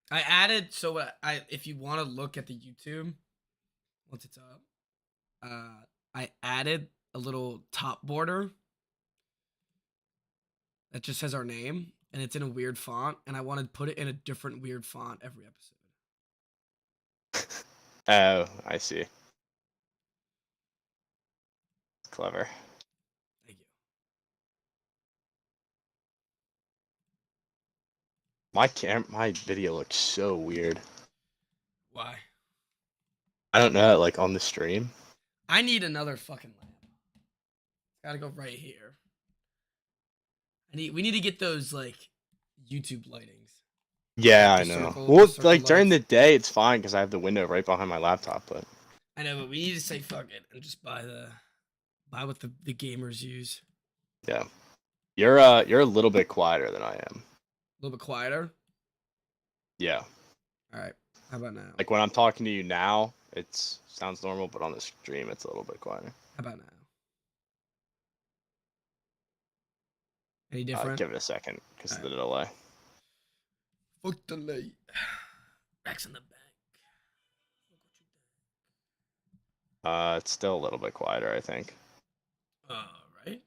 I added so if you want to look at the YouTube once it's up, I added a little top border that just says our name and it's in a weird font, and I want to put it in a different weird font every episode. Oh, I see. Clever. Thank you. My video looks so weird. Why? I don't know, like on the stream. I need another fucking lamp. Gotta go right here. We need to get those like YouTube lightings. Yeah, Like I the know. circle, Well, the circle like during the lights. day, it's fine because I have the window right behind my laptop. But I know, but we need to say fuck it and just buy what the gamers use. yeah, you're a little bit quieter than I am. A little bit quieter. Yeah. All right. How about now? Like when I'm talking to you now, it sounds normal, but on the stream, it's a little bit quieter. How about now? Any different? Give it a second because of the delay. Fuck delay. Racks in the bank. It's still a little bit quieter, I think. All right.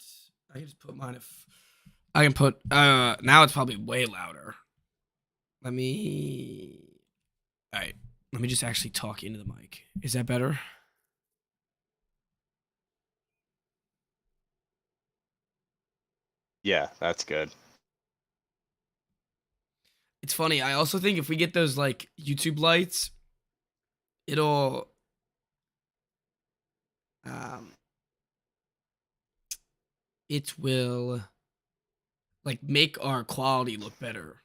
I can just put mine if I can put now it's probably way louder. All right. Let me just actually talk into the mic. Is that better? Yeah, that's good. It's funny. I also think if we get those like YouTube lights, it'll it will like make our quality look better.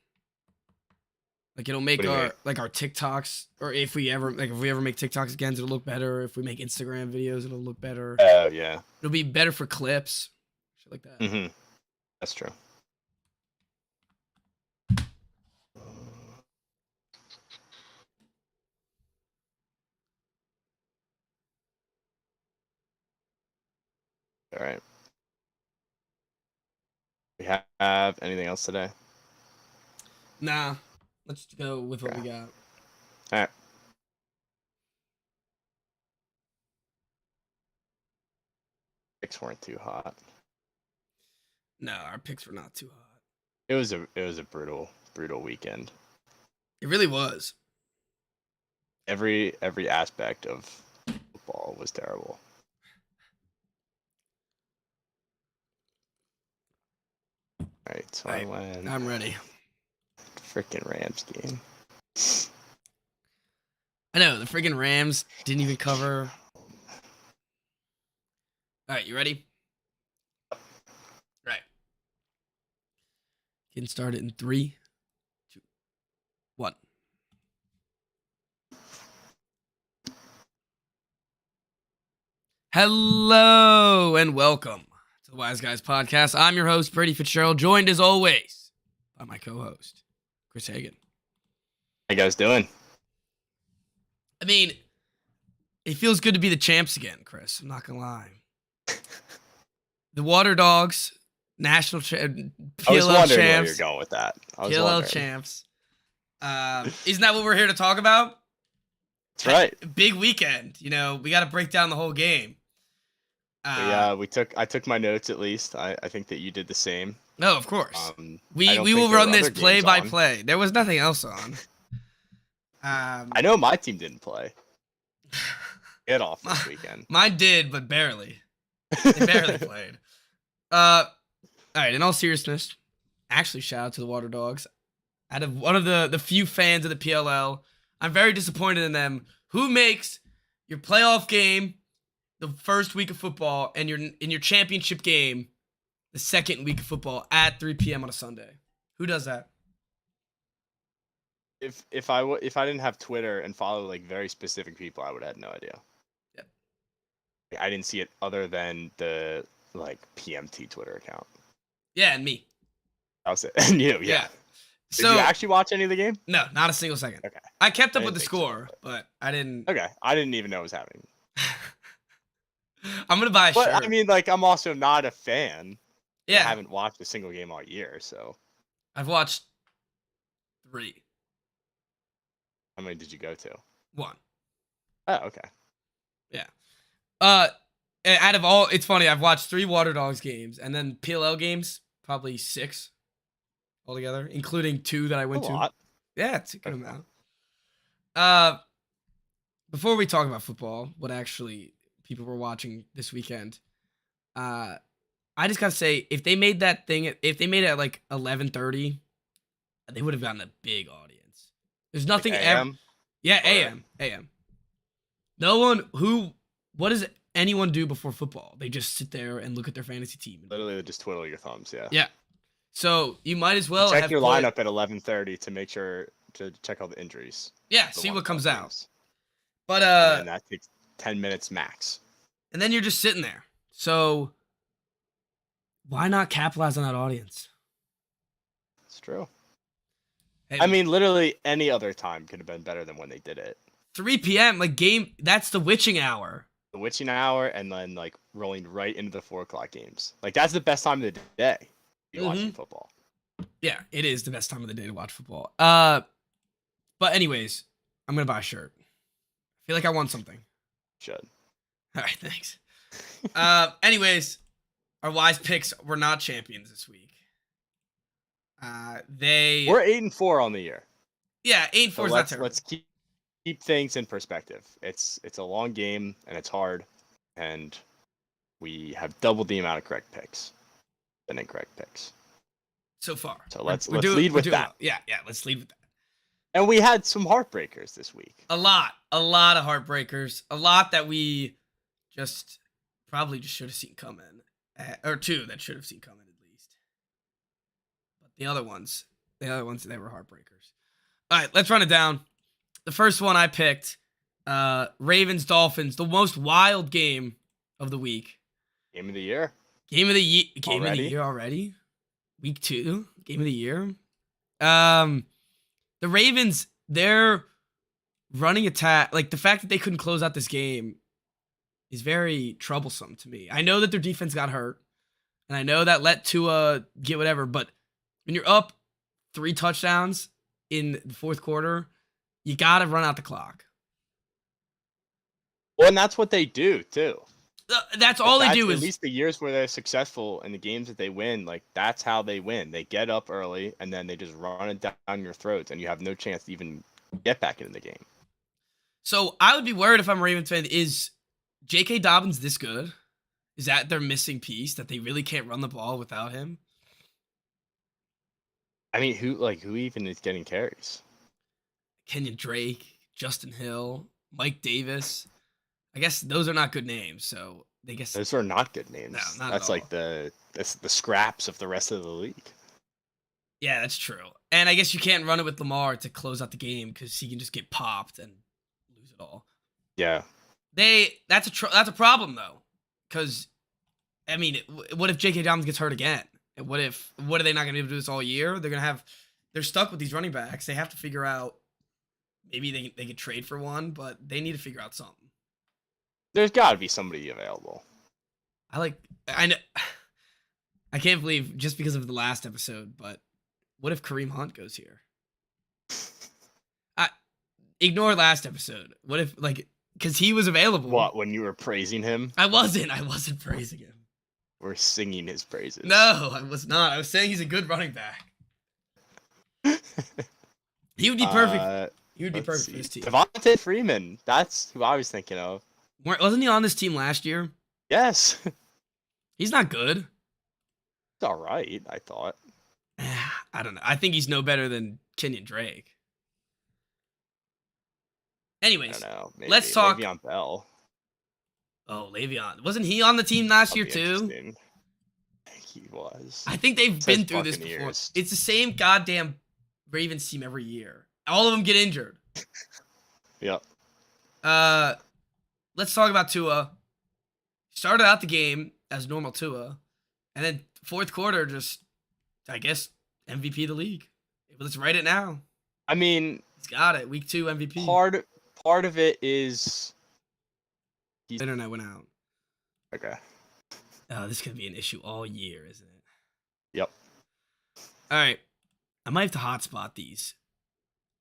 Like it'll make our TikToks, or if we ever make TikToks again, it'll look better. If we make Instagram videos, it'll look better. Oh yeah. It'll be better for clips, shit like that. Mm-hmm. That's true. All right. We have anything else today? Nah. Let's go with what we got. All right. Picks weren't too hot. No, our picks were not too hot. It was a brutal weekend. It really was. Every aspect of football was terrible. All right, so I'm ready. Freaking Rams game. I know, the freaking Rams didn't even cover. All right, you ready? Right. Getting started in 3, 2, 1. Hello and welcome to the Wise Guys Podcast. I'm your host, Brady Fitzgerald, joined as always by my co-host, Chris Hagan. How you guys doing? I mean, it feels good to be the champs again, Chris. I'm not gonna lie. The Water Dogs, national PLL I was wondering champs. where you're going with that. PLL champs. Isn't that what we're here to talk about? That's right. Big weekend. You know, we got to break down the whole game. I took my notes at least. I think that you did the same. No, of course. We we will run this play by play. There was nothing else on. I know my team didn't play. Get off this weekend. Mine did, but barely. They barely played. All right. In all seriousness, actually, shout out to the Water Dogs. Out of one of the few fans of the PLL, I'm very disappointed in them. Who makes your playoff game the first week of football and your championship game the second week of football at 3 p.m. on a Sunday? Who does that? If I didn't have Twitter and follow like very specific people, I would have had no idea. Yep. I didn't see it other than the like PMT Twitter account. Yeah, and me. That was it. And you, yeah. Did you actually watch any of the game? No, not a single second. Okay. I kept up with the score, but I didn't. Okay, I didn't even know it was happening. I'm gonna buy a shirt. I mean, like, I'm also not a fan. Yeah. I haven't watched a single game all year, so. I've watched 3. How many did you go to? 1. Oh, okay. Yeah. Out of all, it's funny. I've watched 3 Water Dogs games, and then PLL games, probably 6 altogether, including 2 that I went A to. lot. Yeah, it's a good Okay. amount. Before we talk about football, what actually people were watching this weekend, I just gotta say, if they made that thing, if they made it at like 11:30, they would have gotten a big audience. There's nothing Like ever. AM? Yeah, Or- AM. No one who. What does anyone do before football? They just sit there and look at their fantasy team. Literally just twiddle your thumbs, yeah. Yeah. So you might as well Check have your put- lineup at 11:30 to make sure to check all the injuries. Yeah, the see what 1 comes o'clock out. games. But And that takes 10 minutes max. and then you're just sitting there. So why not capitalize on that audience? It's true. Hey, I mean, literally any other time could have been better than when they did it. 3 p.m. like game. That's the witching hour. The witching hour and then like rolling right into the 4 o'clock games. Like that's the best time of the day to be watching football. Yeah, it is the best time of the day to watch football. But anyways, I'm gonna buy a shirt. I feel like I won something. Should. All right, thanks. Anyways, our wise picks were not champions this week. We're 8-4 on the year. Yeah, 8-4 So is not terrible. let's keep things in perspective. It's a long game and it's hard, and we have double the amount of correct picks than incorrect picks. So far. So let's lead with that. Well. Yeah, let's lead with that. And we had some heartbreakers this week. A lot of heartbreakers. A lot that we just probably just should have seen coming. Or 2 that should have seen coming at least. But the other ones, they were heartbreakers. All right, let's run it down. The first one I picked, Ravens Dolphins, the most wild game of the week. Game of the year. Game of the year already. Week 2, game of the year. The Ravens, their running attack, like the fact that they couldn't close out this game is very troublesome to me. I know that their defense got hurt, and I know that let Tua get whatever, but when you're up 3 touchdowns in the 4th quarter, you got to run out the clock. Well, and that's what they do, too. That's all they do at is... least the years where they're successful and the games that they win, like, that's how they win. They get up early, and then they just run it down your throats, and you have no chance to even get back into the game. So I would be worried if I'm a Ravens fan. Is J.K. Dobbins this good? Is that their missing piece, that they really can't run the ball without him? I mean, who even is getting carries? Kenyon Drake, Justin Hill, Mike Davis. I guess those are not good names, so I guess those are not good names. No, not that's at all. like the scraps of the rest of the league. Yeah, that's true. And I guess you can't run it with Lamar to close out the game because he can just get popped and lose it all. Yeah. That's a problem though, because I mean, what if J.K. Dobbins gets hurt again? And what are they not going to be able to do this all year? They're stuck with these running backs. They have to figure out. Maybe they could trade for one, but they need to figure out something. There's got to be somebody available. I know. I can't believe just because of the last episode, but what if Kareem Hunt goes here? Ignore last episode. What if, because he was available. What, when you were praising him? I wasn't praising him. We're singing his praises. No, I was not. I was saying he's a good running back. He would be perfect. He would be perfect for this team. Devontae Freeman. That's who I was thinking of. Wasn't he on this team last year? Yes. He's not good. It's all right, I thought. I don't know. I think he's no better than Kenyon Drake. Anyways, I don't know. Maybe, let's talk. Le'Veon Bell. Oh, Le'Veon. Wasn't he on the team last year too? He was. I think they've been through this before. It's the same goddamn Ravens team every year. All of them get injured. Yep. Let's talk about Tua. Started out the game as normal Tua, and then 4th quarter just, I guess, MVP of the league. Let's write it now. I mean, he's got it. Week 2 MVP. Part of it is. Internet went out. Okay. Oh, this could be an issue all year, isn't it? Yep. All right. I might have to hotspot these.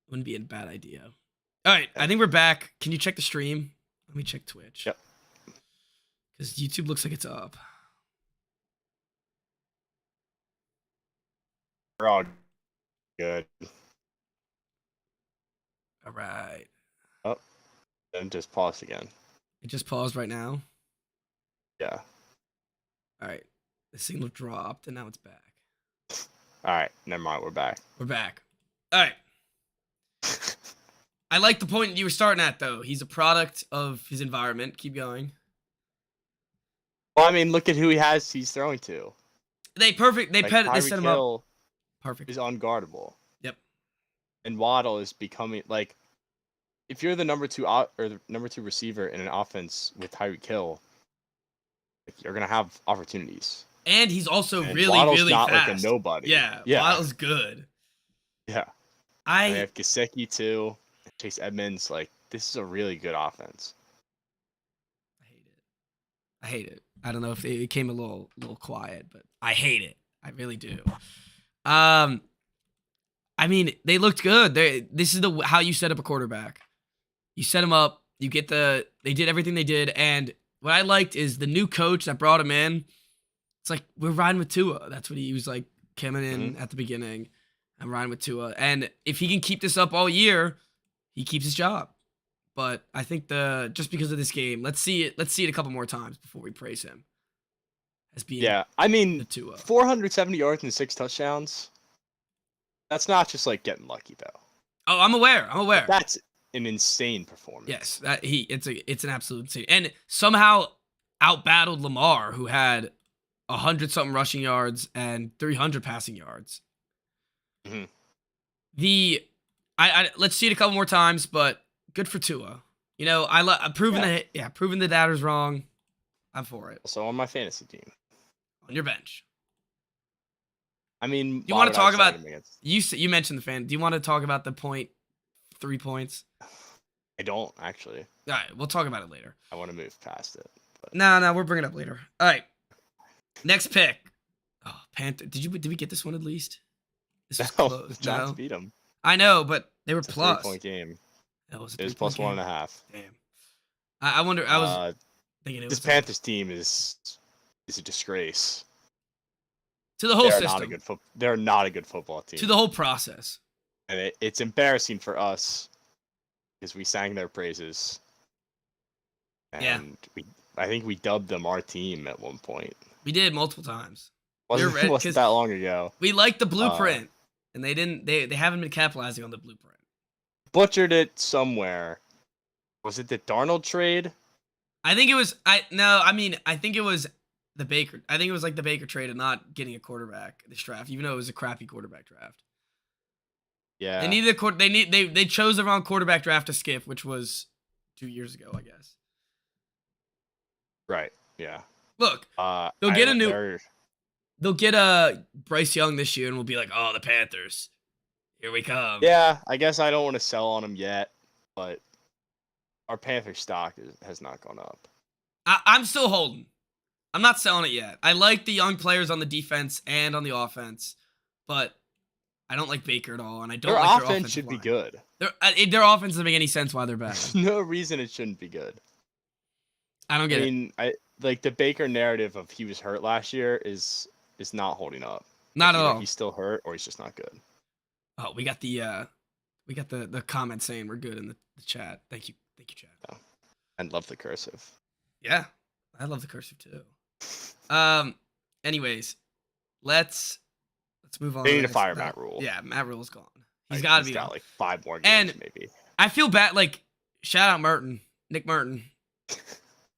Wouldn't be a bad idea. All right, I think we're back. Can you check the stream? Let me check Twitch. Yep. Because YouTube looks like it's up. We're all good. All right. Oh, then just pause again. It just paused right now. Yeah. All right. The signal dropped, and now it's back. All right. Never mind. We're back. We're back. All right. I like the point you were starting at, though. He's a product of his environment. Keep going. Well, I mean, look at who he's throwing to. They set Tyreek him up. Hill Perfect. is unguardable. Yep. And Waddle is becoming like, if you're the number 2 or the number 2 receiver in an offense with Tyreek Hill, like, you're gonna have opportunities. And he's also And really, Waddle's really not fast. like a nobody. Yeah. Yeah. Waddle's good. Yeah. I They have Gesicki too. Chase Edmonds. Like, this is a really good offense. hate it. I hate it. I don't know if it came a little quiet, but I hate it. I really do. I mean, they looked good. This is how you set up a quarterback. You set him up. They did everything they did, and what I liked is the new coach that brought him in. It's like, we're riding with Tua. That's what he was like coming in at the beginning. I'm riding with Tua, and if he can keep this up all year, he keeps his job. But I think just because of this game, let's see it a couple more times before we praise him as being I mean, the Tua. 470 yards and 6 touchdowns. That's not just like getting lucky though. Oh, I'm aware. Like, that's an insane performance. Yes, it's an absolute insane, and somehow outbattled Lamar, who had 100-something rushing yards and 300 passing yards. Mhm. Let's see it a couple more times, but good for Tua. You know, I'm proving proving the doubters wrong. I'm for it. Also on my fantasy team. On your bench. I mean, You want to talk about against... you mentioned the fan. Do you want to talk about the 3 points? I don't actually. All right, we'll talk about it later. I want to move past it. But... No, we're bringing it up later. All right, next pick. Oh, Panther. Did we get this one at least? This was No, close. the Giants beat them. I know, but they were It's plus. a 3-point game. It was It was plus 1.5. Damn. I wonder. I was thinking it was this Panthers team is a disgrace. to the whole They're system. They're not a good football team. To the whole process. And it's embarrassing for us because we sang their praises. And I think we dubbed them our team at one point. We did multiple times. Wasn't that long ago. We liked the blueprint, and they didn't. They haven't been capitalizing on the blueprint. Butchered it somewhere. Was it the Darnold trade? I think it was. I think it was the Baker. I think it was like the Baker trade of not getting a quarterback this draft, even though it was a crappy quarterback draft. Yeah. They needed they chose the wrong quarterback draft to skip, which was 2 years ago, I guess. Right. Yeah. Look, they'll get a Bryce Young this year, and we'll be like, oh, the Panthers, here we come. Yeah, I guess I don't want to sell on them yet, but our Panther stock has not gone up. I'm still holding. I'm not selling it yet. I like the young players on the defense and on the offense, but I don't like Baker at all, and I don't like their offense should be good. Their offense doesn't make any sense why they're bad. No reason it shouldn't be good. I don't get it. I mean, like the Baker narrative of he was hurt last year is not holding up. Not at all. He's still hurt, or he's just not good. Oh, we got the comment saying we're good in the chat. Thank you, chat. Yeah. And love the cursive. Yeah, I love the cursive too. Anyways, let's move on. They need to fire Matt Rule. Yeah, Matt Rule's gone. He's got to be. He's got like 5 more games, and maybe. I feel bad. Like, shout out Nick Merton.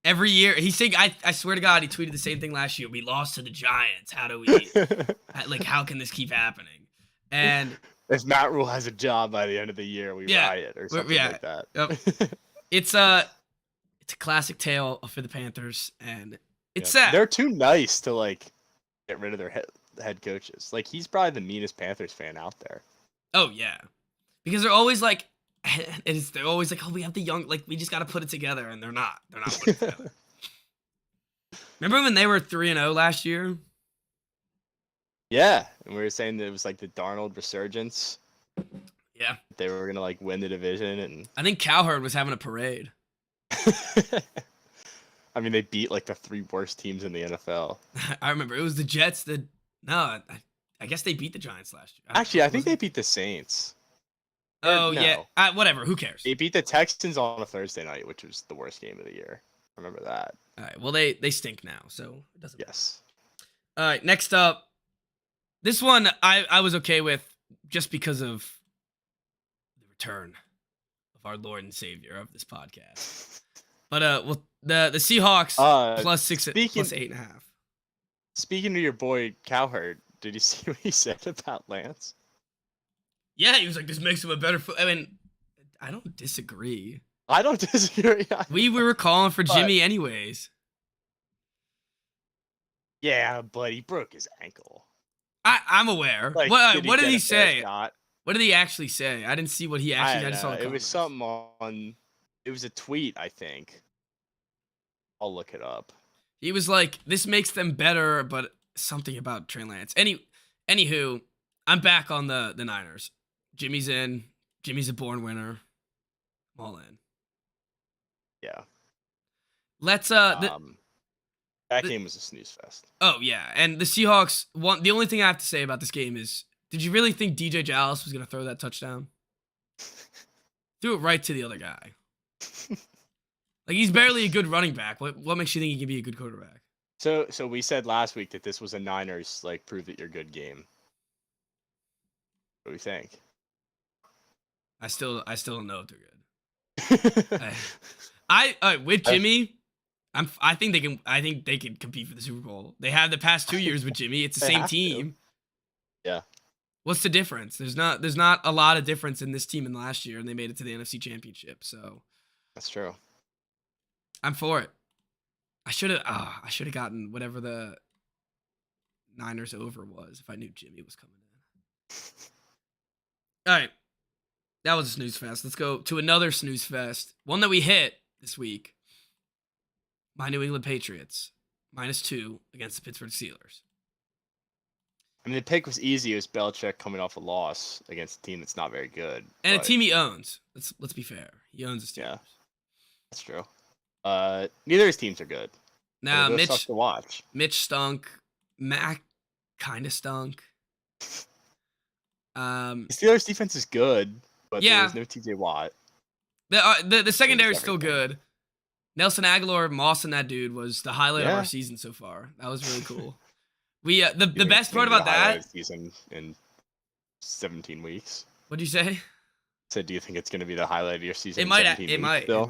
Every year, he's saying, I swear to God, he tweeted the same thing last year. We lost to the Giants. How do we, how can this keep happening? And if Matt Rule has a job by the end of the year, we riot or something like that. Yep. It's a classic tale for the Panthers, and it's sad. They're too nice to like get rid of their head coaches. Like, he's probably the meanest Panthers fan out there. Oh yeah, because they're always like. They're always like, oh, we have the young, like, we just got to put it together, and they're not putting it together. Remember when they were 3-0 last year? Yeah, and we were saying that it was like the Darnold resurgence. Yeah. They were gonna like win the division, and I think Cowherd was having a parade. I mean they beat like the 3 worst teams in the NFL. I remember it was the Jets that I guess they beat the Giants last year. Actually, I think Was they it? beat the Saints. Or Oh yeah. no, Whatever. Who cares? they beat the Texans on a Thursday night, which was the worst game of the year. I remember that. All right. Well, they stink now, so it doesn't. Yes. All right. Next up, this one I was okay with just because of the return of our Lord and Savior of this podcast. But well, the Seahawks plus 6 plus 8.5. Speaking to your boy Cowherd, did you see what he said about Lance? Yeah, he was like, "This makes him a better." I mean, I don't disagree. I don't disagree. We were calling for Jimmy anyways. Yeah, but he broke his ankle. I'm aware. Like, What did he get a fair say? shot? What did he actually say? I didn't see what he actually. I just saw the It was comments. something on. It was a tweet, I think. I'll look it up. He was like, "This makes them better," but something about Trey Lance. Anywho, I'm back on the Niners. Jimmy's in. Jimmy's a born winner. I'm all in. Yeah. Let's That game was a snooze fest. Oh yeah, and the Seahawks. The only thing I have to say about this game is, did you really think DJ Dallas was gonna throw that touchdown? Threw it right to the other guy. Like, he's barely a good running back. What makes you think he can be a good quarterback? So we said last week that this was a Niners like prove that you're good game. What do we think? I still don't know if they're good. I with Jimmy, I think they can compete for the Super Bowl. They have the past 2 years with Jimmy. It's the They same have to. team. Yeah. What's the difference? There's not a lot of difference in this team in last year, and they made it to the NFC Championship. So That's true. I'm for it. I should have gotten whatever the Niners over was if I knew Jimmy was coming in. All right. That was a snooze fest. Let's go to another snooze fest. One that we hit this week. My New England Patriots -2 against the Pittsburgh Steelers. I mean, the pick was easy. It was Belichick coming off a loss against a team that's not very good. And but a team he owns. Let's be fair. He owns the Steelers. Yeah. That's true. Neither of his teams are good. Now They both suck to watch. Mitch stunk. Mac kind of stunk. The Steelers defense is good, but Yeah. there's no TJ Watt. The secondary is still everything. good. Nelson Aguilar, Moss, and that dude was the highlight of Yeah. our season so far. That was really cool. We the You think best it's part gonna be about the highlight that. of the season in 17 weeks. What'd you say? So do you think it's going to be the highlight of your season? It in might. 17 It weeks might. still?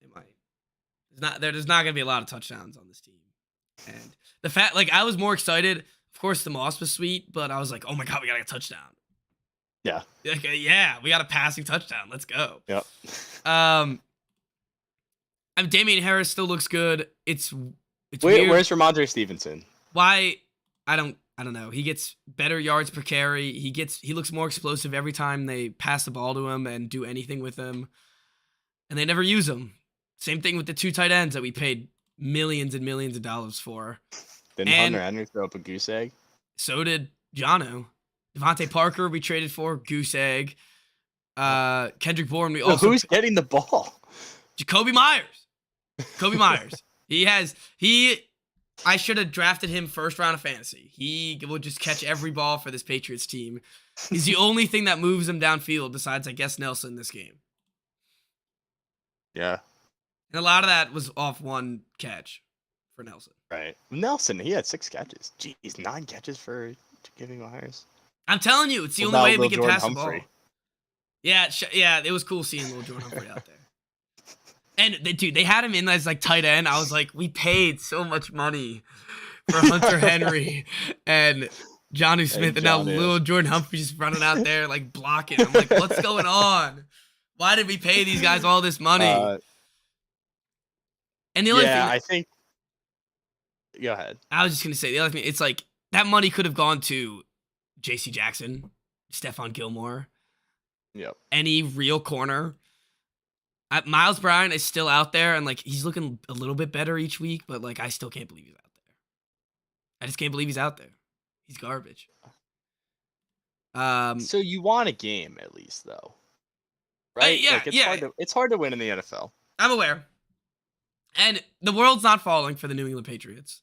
It might. There's not gonna be a lot of touchdowns on this team. And the fact, like, I was more excited. Of course, the Moss was sweet, but I was like, oh my god, we got a touchdown. Yeah. Like, yeah, we got a passing touchdown. Let's go. Yep. I mean, Damian Harris still looks good. It's Wait, weird. where's Ramondre Stevenson? Why? I don't know. He gets better yards per carry. He looks more explosive every time they pass the ball to him and do anything with him. And they never use him. Same thing with the 2 tight ends that we paid millions and millions of dollars for. Didn't And- Hunter Henry throw up a goose egg? So did Jono. Devontae Parker we traded for, goose egg. Kendrick Bourne we So also who's getting the ball? Jacoby Myers. Kobe Myers. I should have drafted him first round of fantasy. He will just catch every ball for this Patriots team. He's the only thing that moves him downfield besides, I guess, Nelson this game. Yeah. And a lot of that was off one catch for Nelson. Right. Nelson, he had 6 catches. Jeez, 9 catches for Jacoby Myers. I'm telling you, it's the What only way about we Lil can Jordan pass the Humphrey? ball. Yeah, it was cool seeing little Jordan Humphrey out there. And they had him in as like tight end. I was like, we paid so much money for Hunter Henry and Jonnu Smith, and now Jonnu. little Jordan Humphrey's just running out there like blocking. I'm like, what's going on? Why did we pay these guys all this money? And the other thing, I think. Go ahead. I was just gonna say the other thing. It's like that money could have gone to J.C. Jackson, Stephon Gilmore, Yep. any real corner. Miles Bryant is still out there, and like he's looking a little bit better each week, but like I still can't believe he's out there. I just can't believe he's out there. He's garbage. So you want a game at least, though, right? yeah, Like yeah, it's hard to win in the NFL. I'm aware. And the world's not falling for the New England Patriots.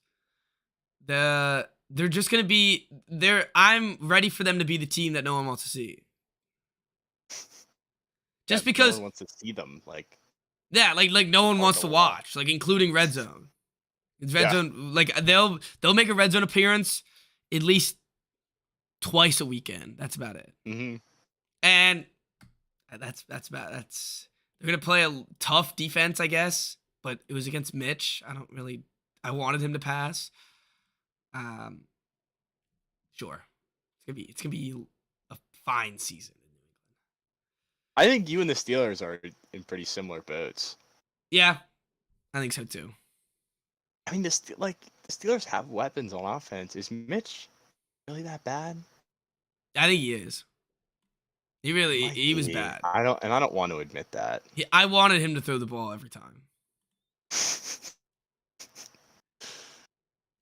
They're just gonna be there. I'm ready for them to be the team that no one wants to see. Just Yeah, no because, one wants to see them. Like yeah, like no one hard wants to to watch. watch, like including Red Zone. It's Red Yeah. Zone, like they'll make a Red Zone appearance at least twice a weekend. That's about it. hmm And that's about they're gonna play a tough defense, I guess. But it was against Mitch. I wanted him to pass. Um, sure, it's gonna be a fine season in New England. I think you and the Steelers are in pretty similar boats. Yeah, I think so too. I mean, the Steelers have weapons on offense. Is Mitch really that bad? I think he is. Might He was be. bad. I don't want to admit that. I wanted him to throw the ball every time.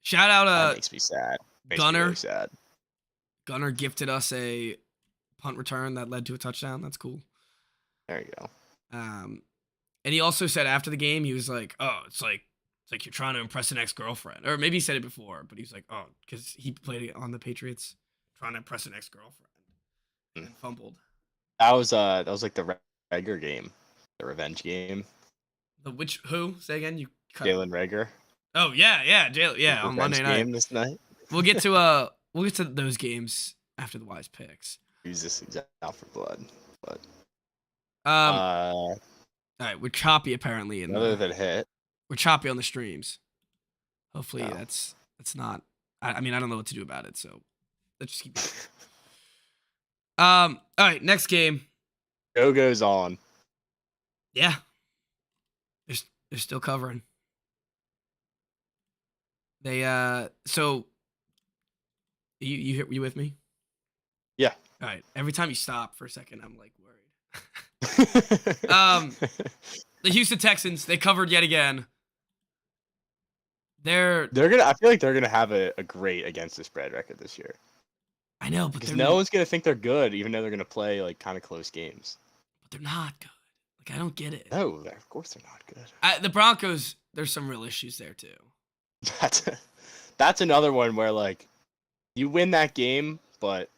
Shout out That makes me sad. Makes me Gunner. really sad. Gunner gifted us a punt return that led to a touchdown. That's cool. There you go. And he also said after the game, he was like, "Oh, it's like you're trying to impress an ex-girlfriend," or maybe he said it before, but he was like, "Oh, because he played it on the Patriots, trying to impress an ex-girlfriend," Mm. and fumbled. That was like the Rager game, the revenge game. Who? Say again. You cut. Jalen Rager. Oh yeah, Jalen. Yeah, The on Monday revenge night. game this night. We'll get to those games after the wise picks. Use this exact out for blood. But All right, we're choppy apparently, and other than hit, we're choppy on the streams. Hopefully Oh. that's not. I mean, I don't know what to do about it, so let's just keep going. All right, next game. show goes on. Yeah, they're still covering. They so you with me? Yeah. All right. Every time you stop for a second, I'm like worried. um, The Houston Texans, they covered yet again. They're I feel like they're gonna have a great against the spread record this year. I know, but Because no one's gonna think they're good, even though they're gonna play like kind of close games. but they're not good. Like I don't get it. No, of course they're not good. The Broncos, there's some real issues there too. That's another one where like you win that game, but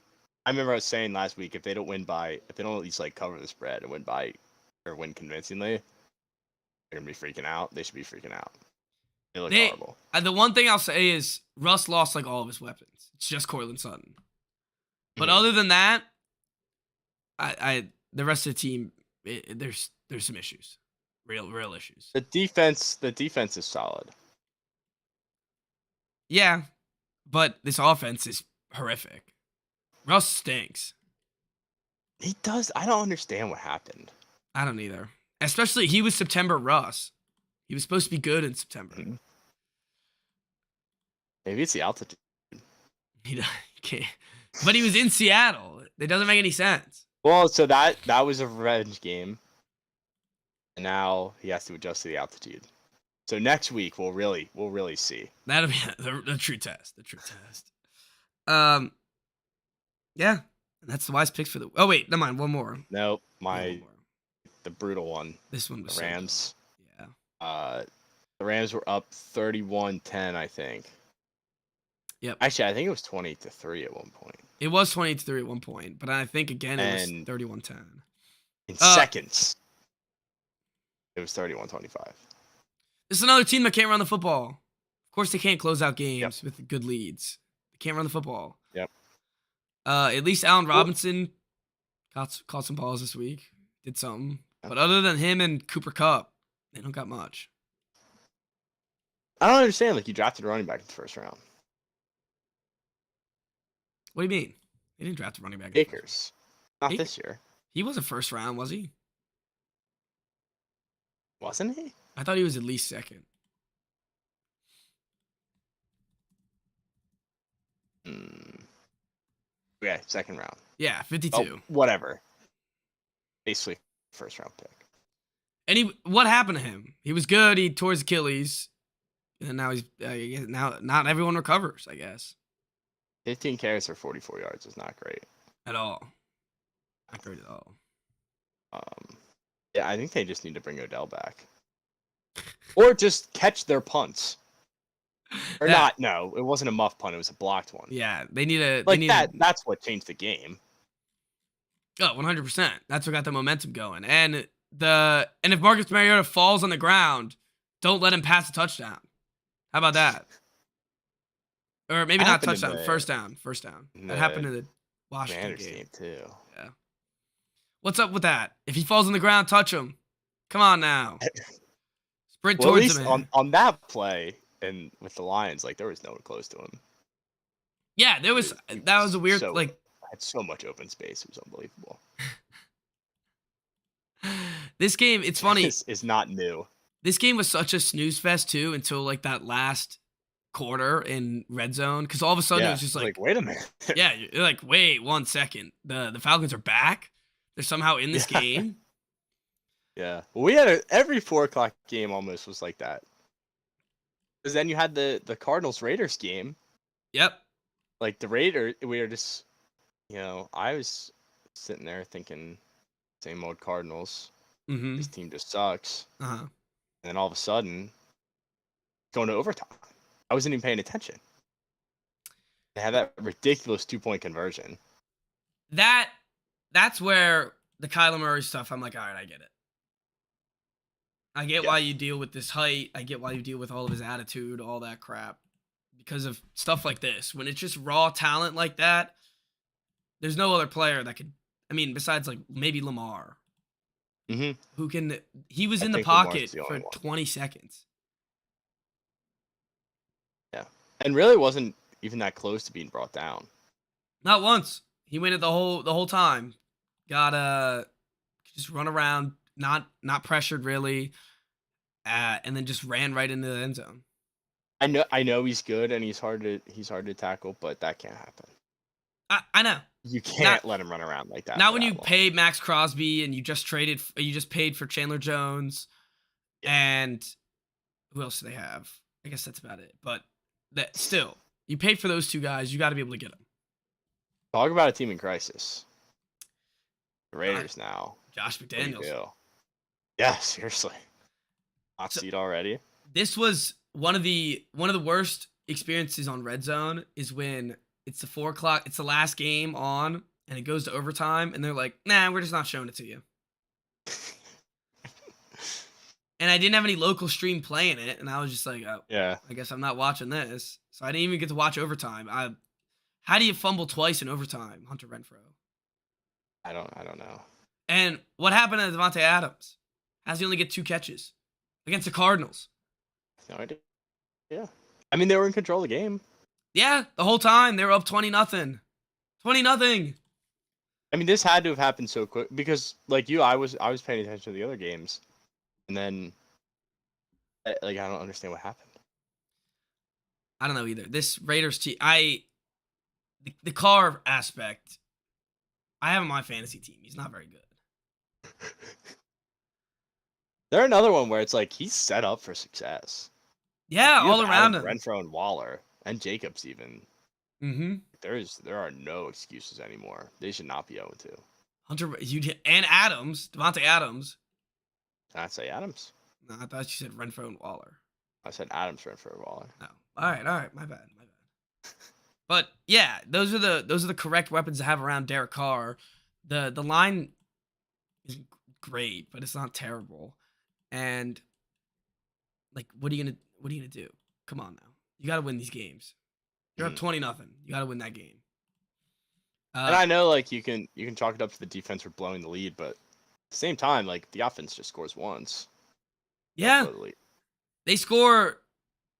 I remember I was saying last week if they don't at least like cover the spread and win convincingly, they're gonna be freaking out. They should be freaking out. They look horrible. The one thing I'll say is Russ lost like all of his weapons. It's just Courtland Sutton. But other than that, the rest of the team, there's some issues, real issues. The defense is solid. Yeah, but this offense is horrific. Russ stinks. He does. I don't understand what happened. I don't either. Especially he was September Russ. He was supposed to be good in September. Mhm. Maybe it's the altitude. He can't. But he was in Seattle. It doesn't make any sense. Well, so that was a revenge game, and now he has to adjust to the altitude. So next week we'll really see. That'll be the true test. The true test. Yeah, and that's the wise picks for the. Oh wait, never mind. One more. Nope, One more. the brutal one. This one was The so Rams. good. Yeah. The Rams were up 31-10, I think. Yep. Actually, I think it was 20-3 at one point. It was 28-3 at one point, but I think again it was And- 31-10. In seconds, it was 31-25. This is another team that can't run the football. Of course, they can't close out games with good leads. They can't run the football. Yep. At least Allen Robinson caught some balls this week. Did something. Yep. But other than him and Cooper Kupp, they don't got much. I don't understand. Like you drafted a running back in the first round. What do you mean? They didn't draft a running back. in the first round. Akers, not Akers. this year, He was a first round, was he? wasn't he? I thought he was at least second. Yeah, second round. Yeah, 52. Oh, whatever. Basically, first round pick. And what happened to him? He was good. He tore his Achilles, and now he's now not everyone recovers. I guess. 15 carries for 44 yards is not great. at all. Not great at all. Yeah, I think they just need to bring Odell back, or just catch their punts. Or Yeah. not? No, it wasn't a muff punt. It was a blocked one. Yeah, they need a Like that. That's what changed the game. Oh, 100%. That's what got the momentum going. And if Marcus Mariota falls on the ground, don't let him pass a touchdown. How about that? Or maybe That not happened in touchdown. the- First down. First down. in That happened the in the Washington Commanders game. game too. Yeah. What's up with that? If he falls on the ground, touch him. Come on now. Sprint Well, at towards least him. on that play and with the Lions, like there was no one close to him. Yeah, there was. That was a weird. So, like had so much open space. It was unbelievable. this game. It's funny. It's not new. This game was such a snooze fest too until like that last quarter in red zone, because all of a sudden it was just like wait a minute. yeah, you're like, wait 1 second, the Falcons are back. They're somehow in this Yeah. game. Yeah, we had every 4 o'clock game almost was like that. Because then you had the Cardinals Raiders game. Yep. Like the Raiders, we were just, I was sitting there thinking, same old Cardinals. Mm-hmm. This team just sucks. Uh-huh. And then all of a sudden, going to overtime. I wasn't even paying attention. They had that ridiculous 2-point conversion. That's where the Kyler Murray stuff, I'm like, all right, I get it. I get why you deal with this height. I get why you deal with all of his attitude, all that crap. Because of stuff like this. When it's just raw talent like that, there's no other player that could, besides like maybe Lamar, Mm-hmm. who can, he was I in the think Lamar's pocket the for only one. 20 seconds. Yeah. And really wasn't even that close to being brought down. Not once. He went it the whole time. Got just run around, not pressured really, and then just ran right into the end zone. I know he's good and he's hard to tackle, but that can't happen. I know. You can't let him run around like that. Not for when that you long. paid Max Crosby and you just paid for Chandler Jones, and who else do they have? I guess that's about it. But that still, you paid for those two guys. You got to be able to get them. Talk about a team in crisis. The Raiders now. Josh What do you McDaniels. do? Yeah, seriously. Hot So- seat already. This was one of the worst experiences on Red Zone is when it's the 4 o'clock, it's the last game on, and it goes to overtime, and they're like, nah, we're just not showing it to you. And I didn't have any local stream playing it, and I was just like, oh, Yeah. I guess I'm not watching this. So I didn't even get to watch overtime. How do you fumble twice in overtime, Hunter Renfrow? I don't know. And what happened to Devontae Adams? How's he only get 2 catches against the Cardinals? No idea. Yeah. I mean, they were in control of the game. Yeah, the whole time they were up 20-0. 20-0. I mean, this had to have happened so quick because, like you, I was paying attention to the other games, and then, I don't understand what happened. I don't know either. This Raiders team, the Carr aspect, I have on my fantasy team. He's not very good. They're another one where it's like he's set up for success. Yeah, You all have around Allen, him. Renfrow and Waller and Jacobs even. Mm-hmm. There are no excuses anymore. They should not be 0-2. Hunter, and Adams, Devontae Adams. Did I say Adams? No, I thought you said Renfrow and Waller. I said Adams, Renfrow, and Waller. No. All right, my bad. But yeah, those are the correct weapons to have around Derek Carr. The line isn't great, but it's not terrible. And like, what are you gonna do? Come on now, you got to win these games. You're up 20-0. You got to win that game. And I know, like, you can chalk it up to the defense for blowing the lead, but at the same time, like, the offense just scores once. Yeah, Blow the lead. they score.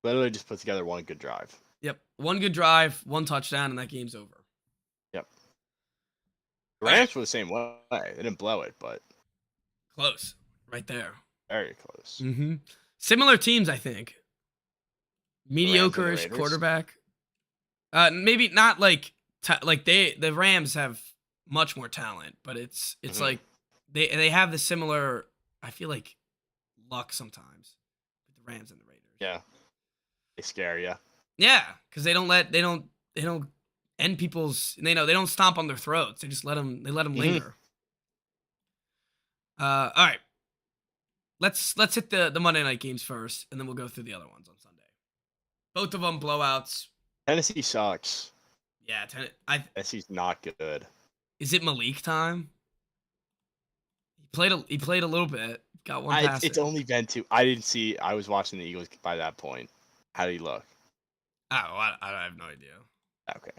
Literally just put together one good drive. Yep, one good drive, one touchdown, and that game's over. Yep. The Rams were the same way. They didn't blow it, but Close, right there. very close. Mm-hmm. Similar teams, I think. Mediocre-ish Raiders? quarterback. Maybe not like the Rams have much more talent, but it's Mhm. like they have the similar. I feel like luck sometimes with the Rams and the Raiders. Yeah. They scare you. Yeah, because they don't end people's. They know they don't stomp on their throats. They just let them. They let them Mhm. linger. All right. Let's hit the Monday night games first, and then we'll go through the other ones on Sunday. Both of them blowouts. Tennessee sucks. Yeah, Tennessee's not good. is it Malik time? He played a little bit. Got one pass. It's only been two. I didn't see. I was watching the Eagles by that point. How did he look? Oh, I have no idea. Okay.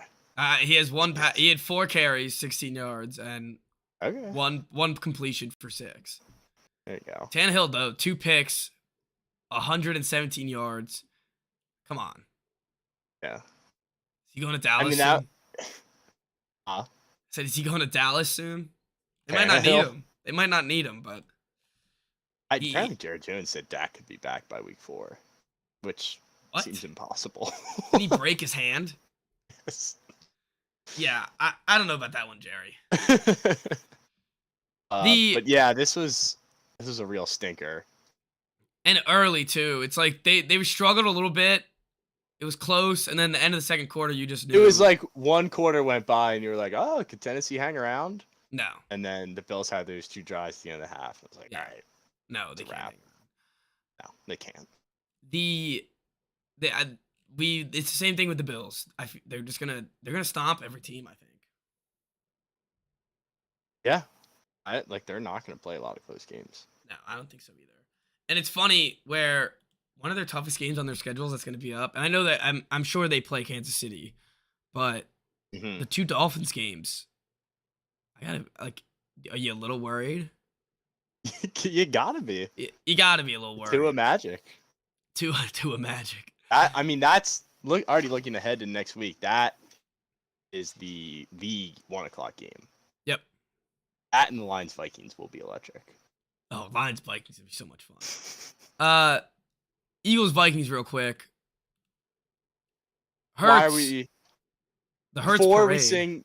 He has one. He had 4 carries, 16 yards, and Okay. one completion for 6. There you go. Tannehill though, 2 picks, 117 yards. Come on. Yeah. Is he going to Dallas? I mean that. Soon? Huh? I said, is he going to Dallas soon? They might not need Tannehill? him. They might not need him, but Apparently, Jared Jones said Dak could be back by week 4, which what? seems impossible. Did he break his hand? Yes. Yeah, I don't know about that one, Jerry. But yeah, this was a real stinker. And early too. It's like they struggled a little bit. It was close, and then the end of the second quarter, you just knew. It was like one quarter went by, and you were like, "Oh, could Tennessee hang around?" no, And then the Bills had those 2 drives at the end of the half. I was like, Yeah. "All right, no, It's they a can't. wrap. no, they can't." It's the same thing with the Bills. They're gonna stomp every team. I think. Yeah, they're not going to play a lot of close games. No, I don't think so either. And it's funny where one of their toughest games on their schedules that's going to be up, and I know that I'm sure they play Kansas City, but Mhm. the 2 Dolphins games, I gotta like. Are you a little worried? You gotta be You gotta be a little worried. to a Magic. To a Magic. I mean, that's already looking ahead to next week. That is the 1:00 game. Yep. That and the Lions Vikings will be electric. Oh, Lions Vikings would be so much fun. Eagles Vikings real quick. Hurts. Why are we? The Hurts parade.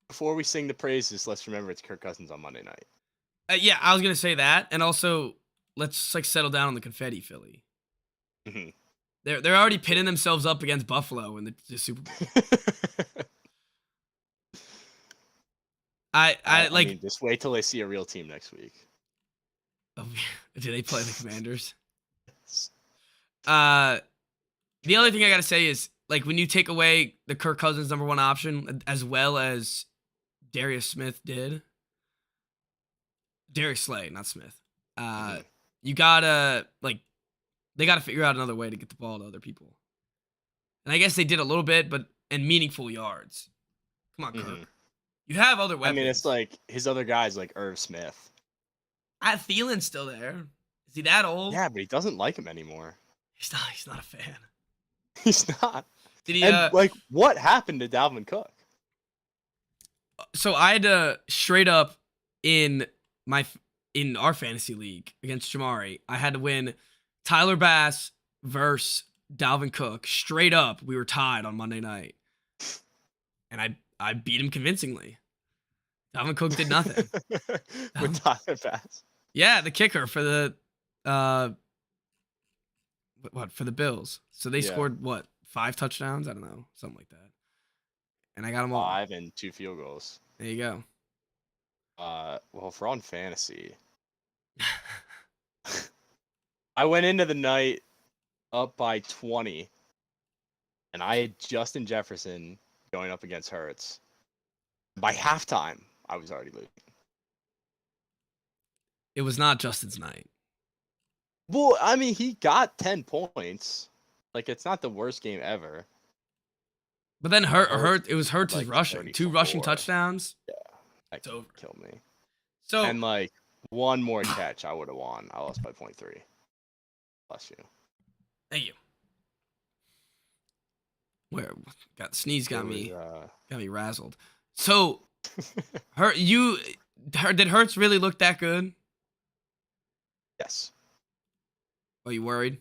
Before we sing the praises, let's remember it's Kirk Cousins on Monday night. Yeah, I was gonna say that, and also let's like settle down on the confetti Philly. hmm They're already pitting themselves up against Buffalo in the Super Bowl. I mean, just wait till they see a real team next week. Do they play the Commanders? The other thing I gotta say is like when you take away the Kirk Cousins #1 option as well as Darius Smith did. Darius Slay, not Smith. You gotta they gotta figure out another way to get the ball to other people. And I guess they did a little bit, but in meaningful yards. Come on, Kirk. You have other weapons. I mean, it's like his other guys like Irv Smith. Thielen's still there. Is he that old? Yeah, but he doesn't like him anymore. He's not a fan. He's not. Did he And what happened to Dalvin Cook? So I had to straight up in our fantasy league against Jamari, I had to win Tyler Bass versus Dalvin Cook. Straight up, we were tied on Monday night. And I beat him convincingly. Dalvin Cook did nothing. With Tyler Bass. Yeah, the kicker for the for the Bills. So they scored 5 touchdowns? I don't know, something like that. And I got them all. 5 and 2 field goals. There you go. Well, if we're on fantasy, I went into the night up by 20, and I had Justin Jefferson going up against Hurts. By halftime, I was already losing. It was not Justin's night. Well, I mean, he got 10 points. Like, it's not the worst game ever. But then it was Hurts' rushing. 34. 2 rushing touchdowns. Yeah. That over. killed me. So And, one more catch, I would have won. I lost by 0.3. Bless you. Thank you. Sneeze got me razzled. So did Hurts really look that good? Yes. Are you worried?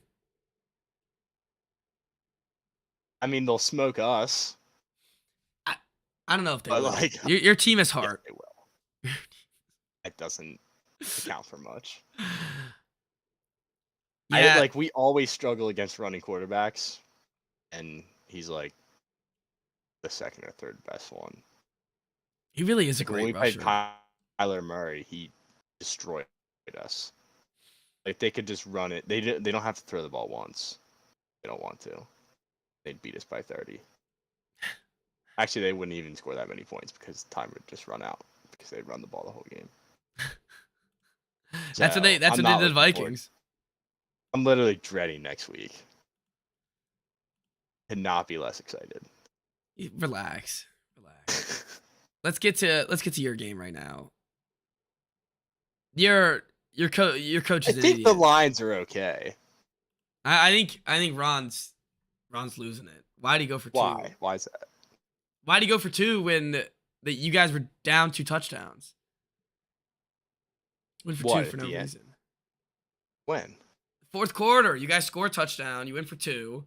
I mean, they'll smoke us. I don't know if they But, will. Your team is hard. Yes, they will. That doesn't account for much. Yeah. We always struggle against running quarterbacks, and he's like the second or third best one. He really is a When we great played rusher. Kyler Murray, he destroyed us. Like they could just run it. They don't have to throw the ball once. They don't want to. They'd beat us by 30. Actually, they wouldn't even score that many points because time would just run out because they'd run the ball the whole game. That's what they. So, That's I'm what they not did looking forward- Vikings. I'm literally dreading next week. Could not be less excited. Relax. Let's get to your game right now. Your coach I is an think idiot. the lines are okay. I think Ron's losing it. Why'd he go for two? Why? Why is that? Why'd he go for two when you guys were down 2 touchdowns? Went for What, two for at no the end? reason. When? Fourth quarter, you guys score a touchdown. You went for 2,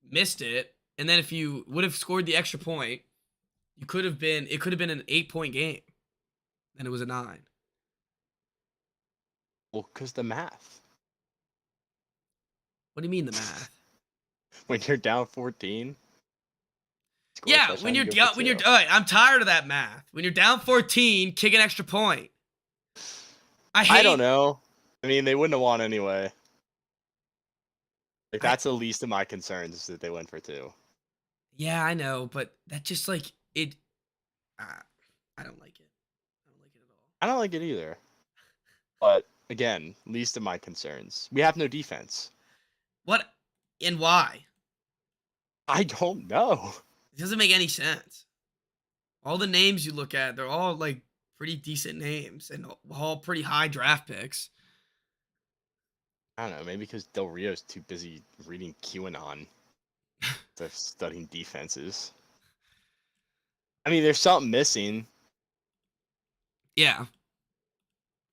missed it, and then if you would have scored the extra point, it could have been an 8-point game. And it was a 9. Well, because the math. What do you mean the math? When you're down 14. score a Yeah, touchdown, when you're you go down, for two. all right, I'm tired of that math. When you're down 14, kick an extra point. I don't know. I mean, they wouldn't have won anyway. Like I- that's the least of my concerns is that they went for 2. Yeah, I know, but that just like it. I don't like it. I don't like it at all. I don't like it either. But again, least of my concerns. We have no defense. What and why? I don't know. It doesn't make any sense. All the names you look at, they're all like pretty decent names and all pretty high draft picks. I don't know. Maybe because Del Rio's too busy reading QAnon to studying defenses. I mean, there's something missing. Yeah.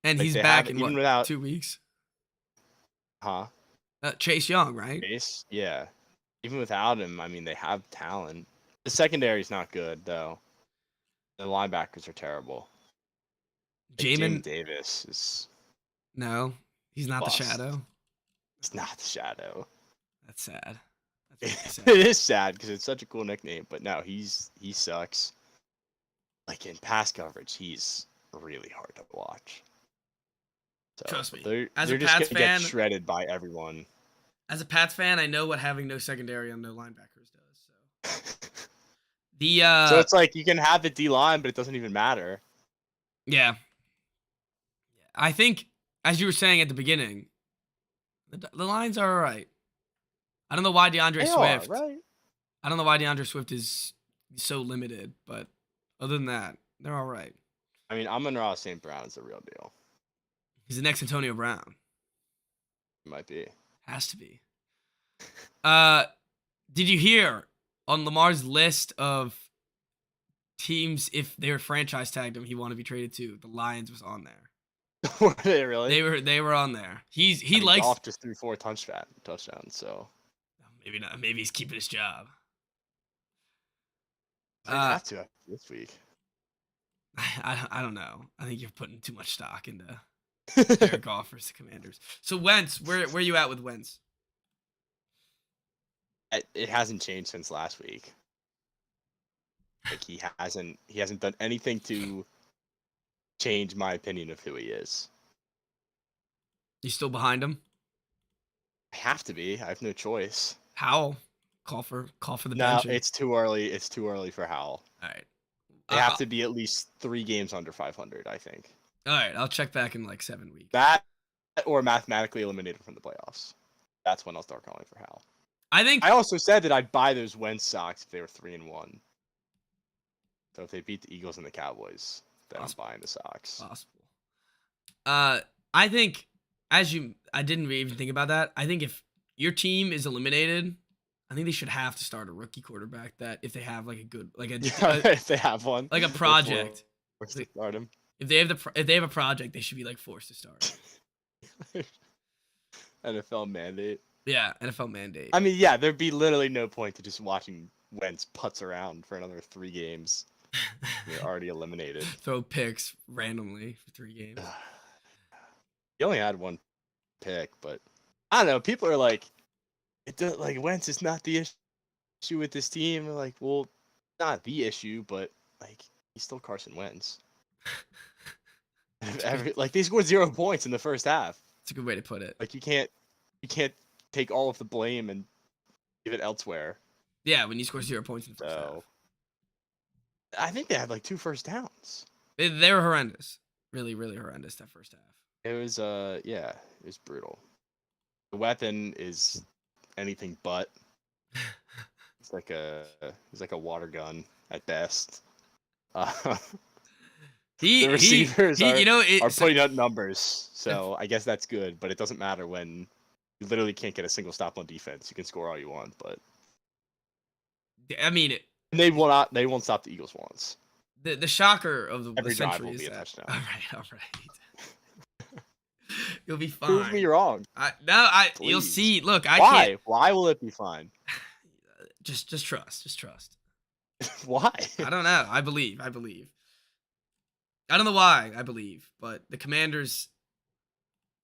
And Like, he's they back have- in even what, without- 2 weeks? Huh? Chase Young, right? Base? Yeah. Even without him, I mean, they have talent. The secondary's not good, though. The linebackers are terrible. Like, Jamin Jamin, Davis is no, he's not Bust. the shadow. it's not the shadow. That's sad. That's really It sad. is sad because it's such a cool nickname, but no, he sucks. Like in pass coverage, he's really hard to watch. So Trust me, they're as a just Pats gonna fan- get shredded by everyone. As a Pats fan, I know what having no secondary and no linebackers does. So the So it's like you can have the D line, but it doesn't even matter. yeah. I think, as you were saying at the beginning, the lines are all right. I don't know why DeAndre They are, Swift. right? I don't know why DeAndre Swift is so limited, but other than that, they're all right. I mean, Amon-Ra St. Brown is the real deal. He's the next Antonio Brown. It might be. Has to be. Did you hear on Lamar's list of teams if they were franchise tagged him, he wanted to be traded to? The Lions was on there. Were they really? They were on there. He I mean, likes Goff just threw 4 touchdowns, so maybe not. Maybe he's keeping his job. they have to after this week. I don't know. I think you're putting too much stock into Jared Goff versus the Commanders. So Wentz, where you at with Wentz? It hasn't changed since last week. Like he hasn't done anything to change my opinion of who he is. You still behind him? I have to be. I have no choice. Howell, call for the No, bench. it's too early. It's too early for Howell. All right. They have to be at least 3 games under 500, I think. All right, I'll check back in like 7 weeks. That or mathematically eliminated from the playoffs. That's when I'll start calling for Howell. I think I also said that I'd buy those Wentz socks if they were 3-1. So if they beat the Eagles and the Cowboys, then Possible. I'm buying the socks. possible. I think I didn't even think about that. I think if your team is eliminated, I think they should have to start a rookie quarterback. That if they have like a good If they have one, like a project. Where's they start him? If they have a project, they should be like forced to start. NFL mandate. Yeah, NFL mandate. I mean, yeah, there'd be literally no point to just watching Wentz putz around for another 3 games. You're already eliminated. Throw picks randomly for 3 games. He only had 1 pick, but I don't know. People are like, Wentz is not the issue with this team. They're like, well, not the issue, but like he's still Carson Wentz. good. Like they scored 0 points in the first half. It's a good way to put it. Like you can't take all of the blame and give it elsewhere. Yeah, when you score 0 points in the first half. So I think they had like 2 first downs. They were horrendous. Really, really horrendous that first half. It was yeah, it was brutal. The weapon is anything but. It's like a water gun at best. The receivers you know, are putting up numbers, so I guess that's good. But it doesn't matter when you literally can't get a single stop on defense. You can score all you want, but I mean, and they won't stop the Eagles once. the shocker of the Every drive century will is be a that. touchdown. All right. You'll be fine. Prove me wrong. You'll Please. see. Look, Why? Why will it be fine? Just trust. Why? I don't know. I believe. I don't know why I believe, but the Commanders,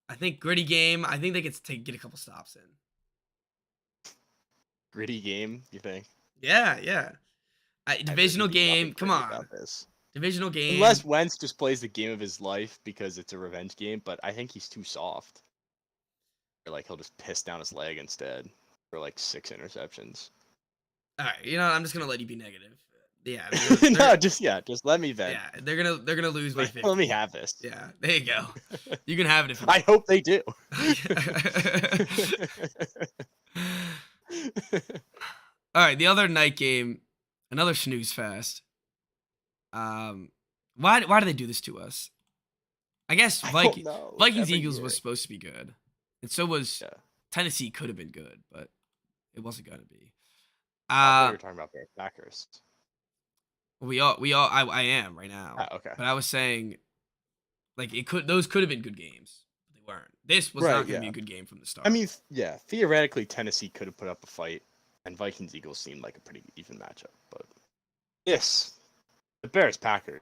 I think gritty game. I think they get a couple stops in. Gritty game, you think? Yeah. Divisional game. Come on. About this. Divisional game. Unless Wentz just plays the game of his life because it's a revenge game, but I think he's too soft. Or like he'll just piss down his leg instead for like 6 interceptions. All right, I'm just gonna let you be negative. Yeah. No, just let me vent. Yeah, they're gonna lose by 50. Let me have this. Yeah, there you go. You can have it if you I hope they do. All right, the other night game, another snooze fest. Why do they do this to us? I guess Vikings Eagles was supposed to be good, and so was Tennessee. Could have been good, but it wasn't gonna be. I thought you were talking about Bears Packers. I am right now. Okay. But I was saying, like those could have been good games, but they weren't. This was not going to be a good game from the start. I mean, yeah, theoretically Tennessee could have put up a fight, and Vikings Eagles seemed like a pretty even matchup. But the Bears Packers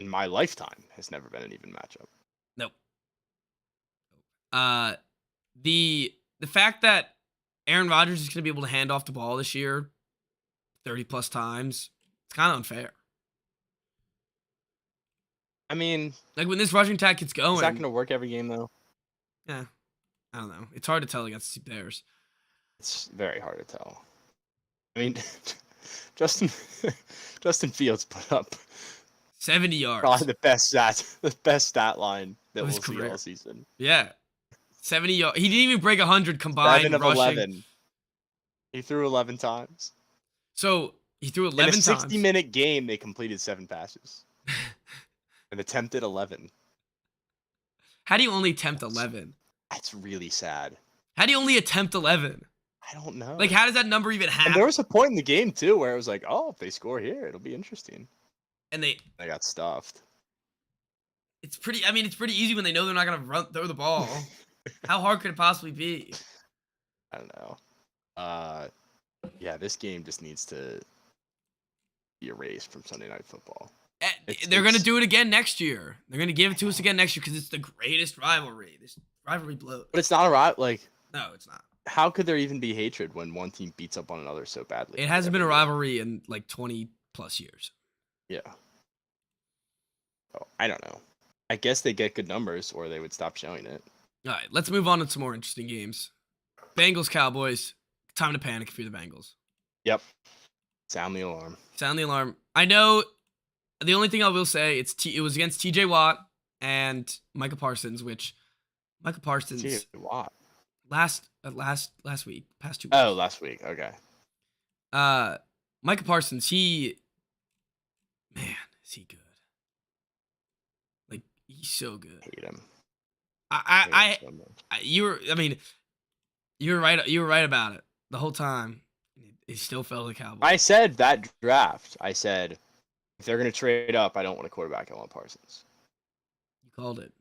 in my lifetime has never been an even matchup. Nope. The fact that Aaron Rodgers is going to be able to hand off the ball this year 30 plus times, it's kind of unfair. I mean, like when this rushing attack gets going, is that going to work every game though? Yeah, I don't know. It's hard to tell against the Bears. It's very hard to tell. I mean, Justin Fields put up 70 yards. Probably the best stat line that we'll see all season. Yeah, 70 yards. He didn't even break 100 combined 7 of rushing. 11. He threw 11 times. So he threw 11 times. In a 60-minute game, they completed 7 passes. And attempted 11. How do you only attempt 11? That's really sad. How do you only attempt 11? I don't know. Like, how does that number even happen? And there was a point in the game, too, where it was like, oh, if they score here, it'll be interesting. And they got stuffed. It's pretty easy when they know they're not going to throw the ball. How hard could it possibly be? I don't know. Yeah, this game just needs to be erased from Sunday Night Football. They're going to do it again next year. They're going to give it to us again next year because it's the greatest rivalry. This rivalry blows. But it's not a rivalry. Like, no, it's not. How could there even be hatred when one team beats up on another so badly? It hasn't been a rivalry in like 20 plus years. Yeah. Oh, I don't know. I guess they get good numbers or they would stop showing it. All right, let's move on to some more interesting games. Bengals, Cowboys. Time to panic if you're the Bengals. Yep. Sound the alarm. Sound the alarm. I know the only thing I will say, it was against TJ Watt and Micah Parsons, which Micah Parsons TJ Watt. last week, past 2 weeks. Oh, last week. Okay. Micah Parsons, is he good? Like, he's so good. Hate him. You were right about it the whole time. He still fell to the Cowboys. I said that draft. I said if they're gonna trade up, I don't want a quarterback. I want Parsons. You called it.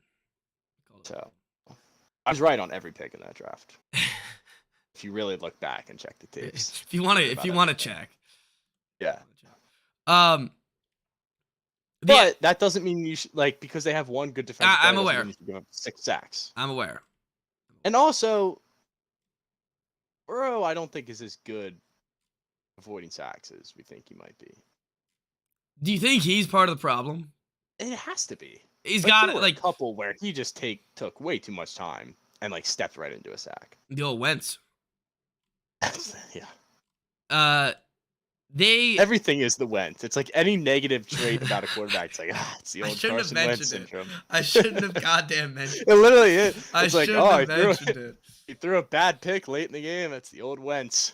So I was right on every pick in that draft. If you really look back and check the tapes. If you want to check. Yeah. But that doesn't mean you should, like, because they have one good defense. I'm aware. You should give up 6 sacks. I'm aware. And also, Burrow, I don't think is as good avoiding sacks as we think he might be. Do you think he's part of the problem? It has to be. He's Like, got there it were like a couple where he just took way too much time and like stepped right into a sack. the old Wentz. Yeah. They Everything is the Wentz. It's like any negative trait about a quarterback. It's like, it's the I old shouldn't have Carson Wentz mentioned it. syndrome. I shouldn't have goddamn mentioned It literally is. I It's like, shouldn't oh, have mentioned it. he threw a bad pick late in the game. That's the old Wentz.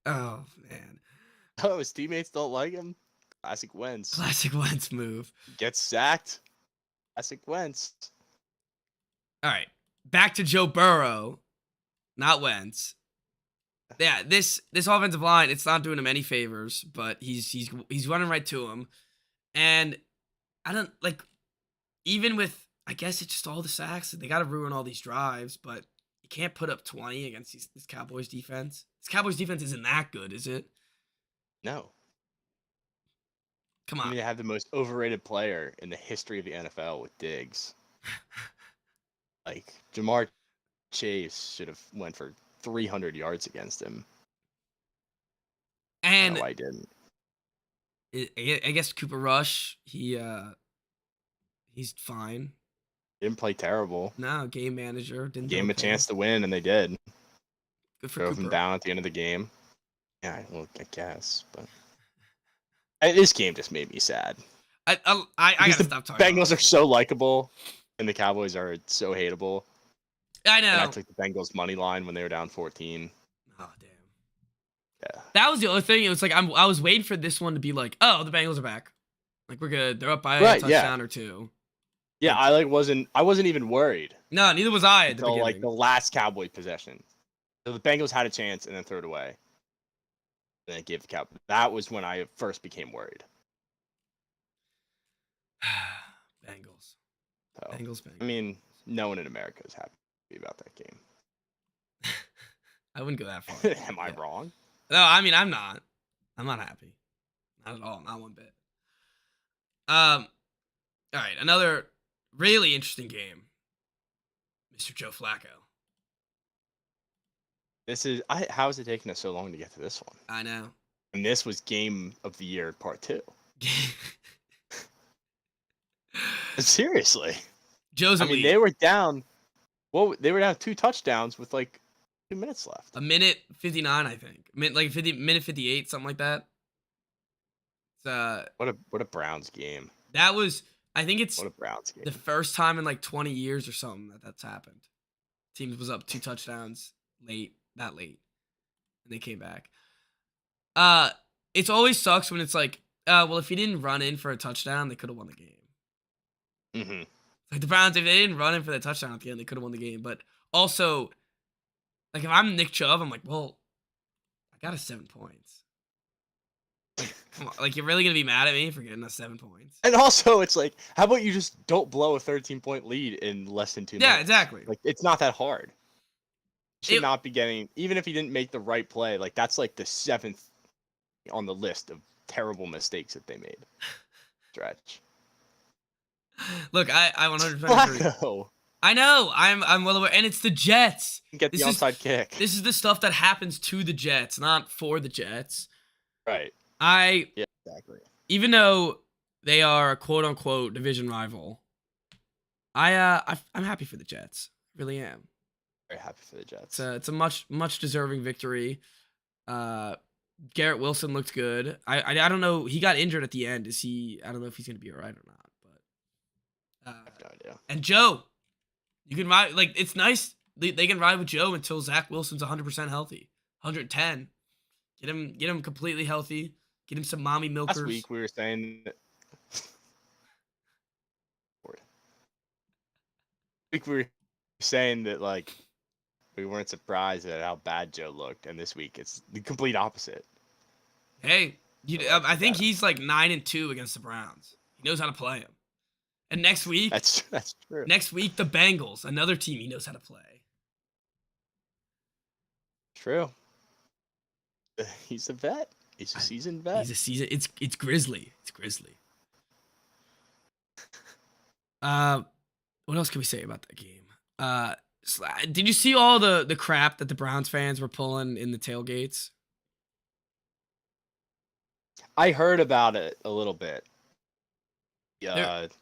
Oh man. Oh, his teammates don't like him. Classic Wentz. Classic Wentz move. Gets sacked. Classic Wentz. All right. Back to Joe Burrow, not Wentz. Yeah, this offensive line, it's not doing him any favors, but he's running right to him. And I don't like even with I guess it's just all the sacks. They got to ruin all these drives, but you can't put up 20 against this Cowboys defense. This Cowboys defense isn't that good, is it? No. Come I on. mean, they have the most overrated player in the history of the NFL with Diggs. Like, Jamar Chase should have went for 300 yards against him. I don't And know why he didn't. I guess Cooper Rush, he's fine. Didn't play terrible. No, game manager didn't Gave him a okay. chance to win, and they did. Good for Drove Cooper. him down at the end of the game. Yeah, well, I guess, but this game just made me sad. I Because gotta the stop talking. Bengals are so likable, and the Cowboys are so hateable. I And know. I took the Bengals money line when they were down 14. Oh damn. Yeah. That was the other thing. It was like I was waiting for this one to be like, oh, the Bengals are back. Like we're good. They're up by Right, a yeah. touchdown or two. Yeah, I wasn't even worried No, neither was I at the until beginning. like the last Cowboy possession. So the Bengals had a chance and then threw it away. And then it gave the Cowboys. That was when I first became worried. Bengals. So, Bengals. I mean, no one in America is happy about that game. I wouldn't go that far. Am I Yeah. wrong? No, I mean I'm not. I'm not happy. Not at all. Not one bit. All right, another really interesting game. Mr. Joe Flacco. How is it taking us so long to get to this one? I know. And this was game of the year part 2. Seriously. Joe's I elite. mean, they were down. Well, they were down 2 touchdowns with like 2 minutes left. A minute 59, I think. Minute 58, something like that. It's, What a Browns game. that was. I think it's What a Browns game. the first time in like 20 years or something that's happened. Teams was up 2 touchdowns that late, and they came back. It's always sucks when it's like, well, if he didn't run in for a touchdown, they could have won the game. Mm-hmm. Like the Browns, if they didn't run in for the touchdown at the end, they could have won the game. But also, like if I'm Nick Chubb, I'm like, well, I got us 7 points. Come on, like you're really gonna be mad at me for getting us 7 points? And also, it's like, how about you just don't blow a 13-point lead in less than 2 minutes? Yeah, exactly. Like, it's not that hard. You should It- not be getting, even if he didn't make the right play, like, that's like the 7th on the list of terrible mistakes that they made. Stretch. Look, I 100% agree. Flacco I know. I'm well aware, and it's the Jets. get the This is- onside kick. This is the stuff that happens to the Jets, not for the Jets. Right. Yeah, Exactly. even though they are a quote unquote division rival, I'm happy for the Jets. Really am. Very happy for the Jets. It's a much deserving victory. Garrett Wilson looked good. I don't know. He got injured at the end. I don't know if he's gonna be alright or not. But I have no idea. and Joe, you can ride like it's nice. They can ride with Joe until Zach Wilson's 100% healthy, 110. Get him completely healthy. Get him some mommy milkers. Last week we were saying that like we weren't surprised at how bad Joe looked, and this week it's the complete opposite. Hey, I I think got him. he's like 9-2 against the Browns. He knows how to play him. And next week, That's true. the Bengals, another team he knows how to play. True. He's a vet. He's a seasoned vet. He's a season. It's Grizzly. It's Grizzly. What else can we say about that game? Did you see all the crap that the Browns fans were pulling in the tailgates? I heard about it a little bit. They're Yeah, they're like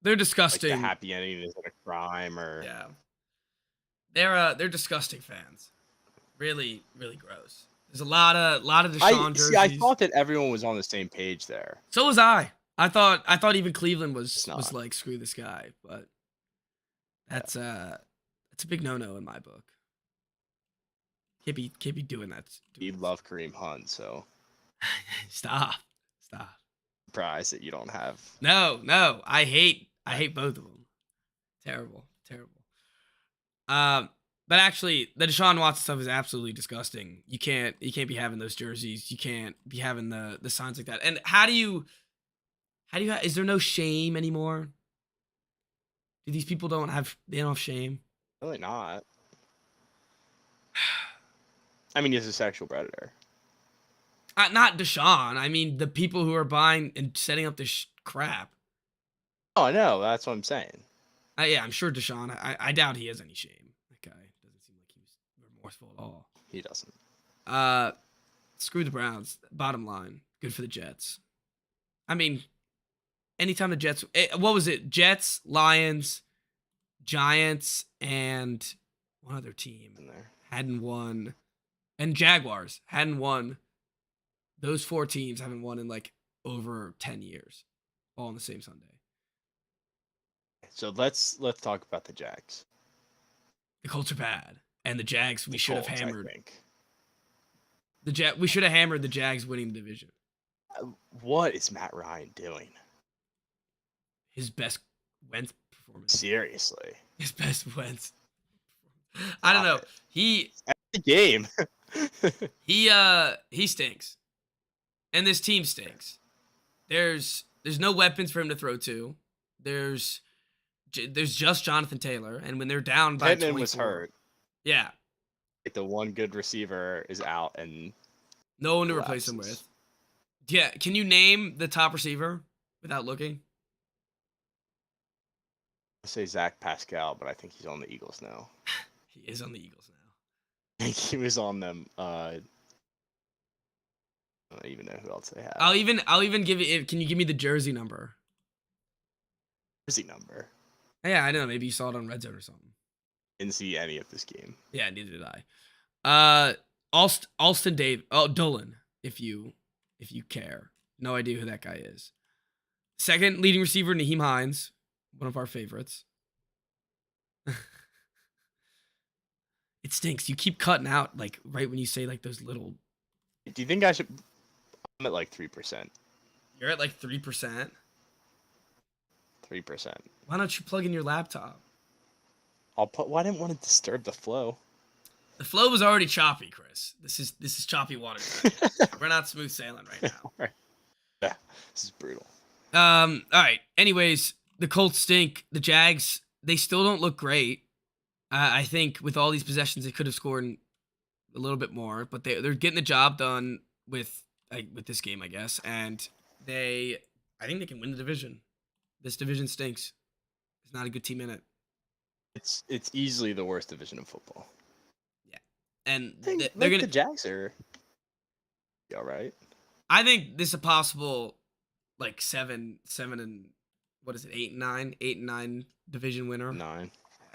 the disgusting. happy ending isn't a crime, or Yeah, they're disgusting fans. Really, really gross. There's a lot of I Deshaun see. I jerseys. thought that everyone was on the same page there. So was I. I thought even Cleveland It's was not. like screw this guy, but that's a big no-no in my book. Can't be doing that. You love Kareem Hunt, so Stop. surprised that you don't have. No. I hate both of them. Terrible. But actually, the Deshaun Watson stuff is absolutely disgusting. You can't be having those jerseys. You can't be having the signs like that. And how do you is there no shame anymore? Do these people don't have shame? Really not. I mean, he's a sexual predator. Not Deshaun. I mean the people who are buying and setting up this crap. Oh, I know. That's what I'm saying. Yeah, I'm sure Deshaun. I doubt he has any shame. That guy doesn't seem like he was remorseful at all. He doesn't. Screw the Browns. Bottom line, good for the Jets. I mean, anytime the Jets, what was it? Jets, Lions, Giants, and one other team In there. hadn't won, and Jaguars hadn't won. Those 4 teams haven't won in like over 10 years, all on the same Sunday. So let's talk about the Jags. The Colts are bad, and the Jags we should have Colts, I hammered. think. We should have hammered the Jags winning the division. What is Matt Ryan doing? His best Wentz performance. Seriously. His best Wentz. I don't know. Stop it. He The game. he stinks, and this team stinks. There's no weapons for him to throw to. There's just Jonathan Taylor, and when they're down by Pittman 24, was hurt. yeah, Like, the one good receiver is out, and no one to replace him collapses. with. Yeah, can you name the top receiver without looking? I say Zach Pascal, but I think he's on the Eagles now. He is on the Eagles now. I think he was on them. I don't even know who else they have. I'll even give you. Can you give me the jersey number? Jersey number. Yeah, I know. Maybe you saw it on Red Zone or something. Didn't see any of this game. Yeah, neither did I. Alston Dave. Oh, Dolan. If you care, no idea who that guy is. Second leading receiver, Naheem Hines, one of our favorites. It stinks. You keep cutting out like right when you say like those little. Do you think I should? I'm at like 3%. You're at like 3%. 3%. Why don't you plug in your laptop? I'll put. Well, I didn't want to disturb the flow. The flow was already choppy, Chris. This is choppy water. We're not smooth sailing right now. Yeah, this is brutal. All right. Anyways, the Colts stink. The Jags, they still don't look great. I think with all these possessions, they could have scored a little bit more, but they're getting the job done with this game, I guess. And I think they can win the division. This division stinks. There's not a good team in it. It's easily the worst division of football. Yeah, and I think they're like gonna. the Jags are. You all right? I think this is a possible, like 7 and what is it, 8 and 9 division winner. 9. I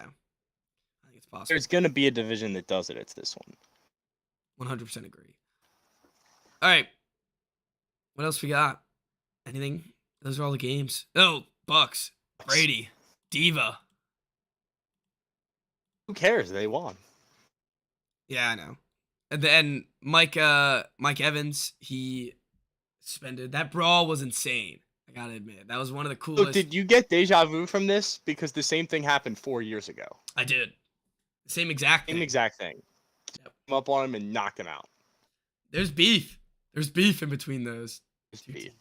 think it's possible. There's gonna be a division that does it. It's this one. 100% agree. All right, what else we got? Anything? Those are all the games. Oh, Bucks, Brady, Diva. Who cares? They won. Yeah, I know. And then Mike Evans, he suspended. That brawl was insane. I gotta admit, that was one of the coolest. Look, did you get deja vu from this? Because the same thing happened 4 years ago. I did. Same exact thing. Same exact thing. Yep. Come up on him and knock him out. There's beef. There's beef in between those Just two beef.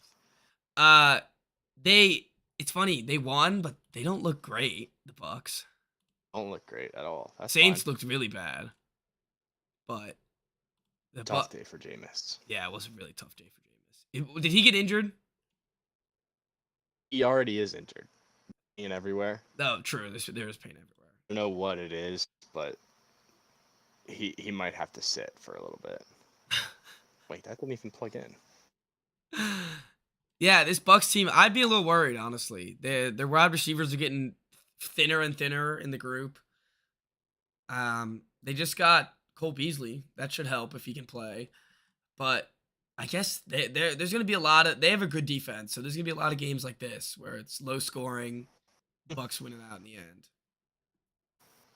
teams. It's funny, they won, but they don't look great, the Bucks. Don't look great at all. That's Saints fine. looked really bad. But the Tough day for Jameis. Yeah, it was a really tough day for Jameis. Did he get injured? He already is injured. Pain everywhere. No, true. There is pain everywhere. don't know what it is, but he might have to sit for a little bit. Wait, that didn't even plug in. Yeah, this Bucks team, I'd be a little worried, honestly. Their wide receivers are getting thinner and thinner in the group. They just got Cole Beasley. That should help if he can play. But I guess there's going to be a lot of. They have a good defense, so there's going to be a lot of games like this where it's low scoring, Bucks winning out in the end.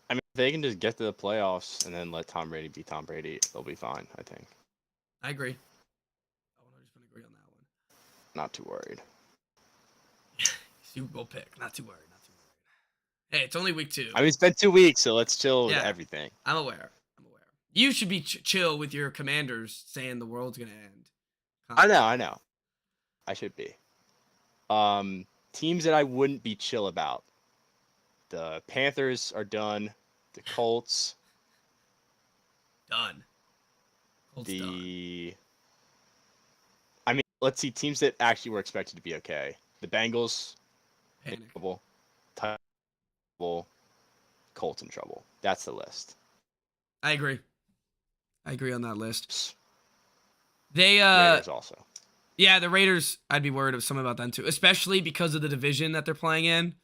I mean, if they can just get to the playoffs and then let Tom Brady be Tom Brady, they'll be fine, I think. I agree. I 100% agree on that one. Not too worried. Super Bowl pick. Not too worried. Not too worried. Hey, it's only week 2. I mean, it's been 2 weeks, so let's chill with Yeah. everything. I'm aware. You should be chill with your Commanders saying the world's gonna end. I know. I should be. Teams that I wouldn't be chill about. The Panthers are done. The Colts. Done. Colts done. I mean, let's see teams that actually were expected to be okay. The Bengals, Panic. in trouble. Trouble. Colts in trouble. That's the list. I agree on that list. They Raiders also. Yeah, the Raiders, I'd be worried of something about them too, especially because of the division that they're playing in.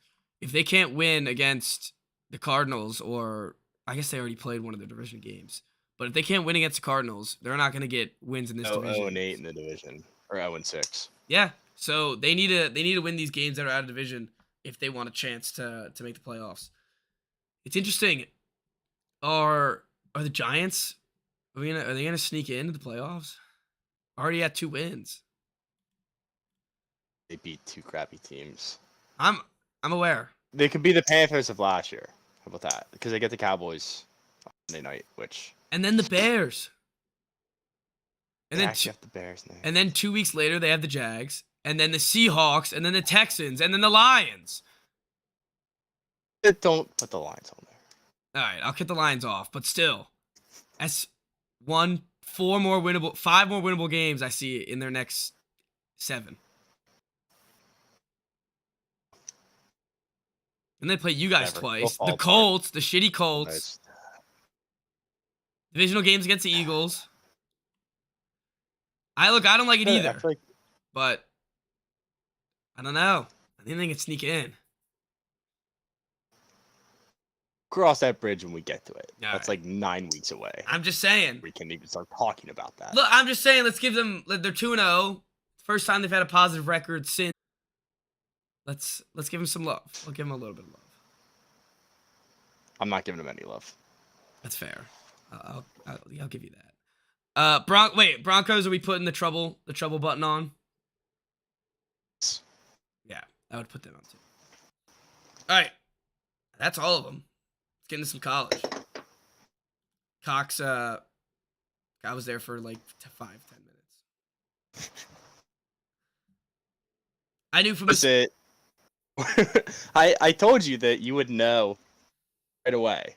If they can't win against the Cardinals, or I guess they already played one of the division games, but if they can't win against the Cardinals, they're not going to get wins in this division. 0-8 in the division, or 0-6. Yeah, so they need to win these games that are out of division if they want a chance to make the playoffs. It's interesting. Are the Giants? Are they gonna sneak into the playoffs? Already at 2 wins. They beat 2 crappy teams. I'm aware. They could be the Panthers of last year. How about that? Because they get the Cowboys on Monday night, which. And then the Bears. And They then actually have the Bears now. And then 2 weeks later they have the Jags, and then the Seahawks, and then the Texans, and then the Lions. Don't put the Lions on there. All right, I'll cut the Lions off, but still, that's 5 more winnable games I see in their next 7. And they play you guys twice. The Colts, the shitty Colts. Nice. Divisional games against the Eagles. I don't like it either. But I don't know. I think they can sneak in. Cross that bridge when we get to it. All That's right. like 9 weeks away. I'm just saying. We can even start talking about that. Look, I'm just saying, let's give them. They're 2-0. First time they've had a positive record since. Let's give them some love. We'll give them a little bit of love. I'm not giving them any love. That's fair. I'll give you that. Broncos, are we putting the trouble button on? Yeah, I would put them on too. All right, that's all of them. Let's get into some college. Cox, I was there for like 5-10 minutes. I knew from it. I told you that you would know right away.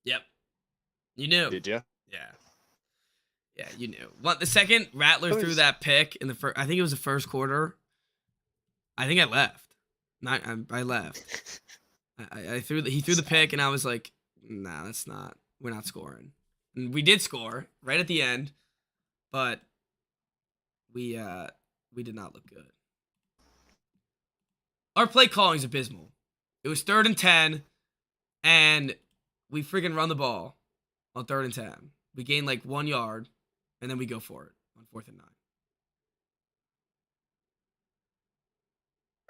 Yep. You knew. Did you? Yeah, you knew. The second Rattler threw that pick in the first, I think it was the first quarter. I think I left. I left. He threw the pick, and I was like, nah, we're not scoring. And we did score right at the end, but we did not look good. Our play calling is abysmal. It was 3rd and 10, and we freaking run the ball on 3rd and 10. We gain like 1 yard, and then we go for it on 4th and 9.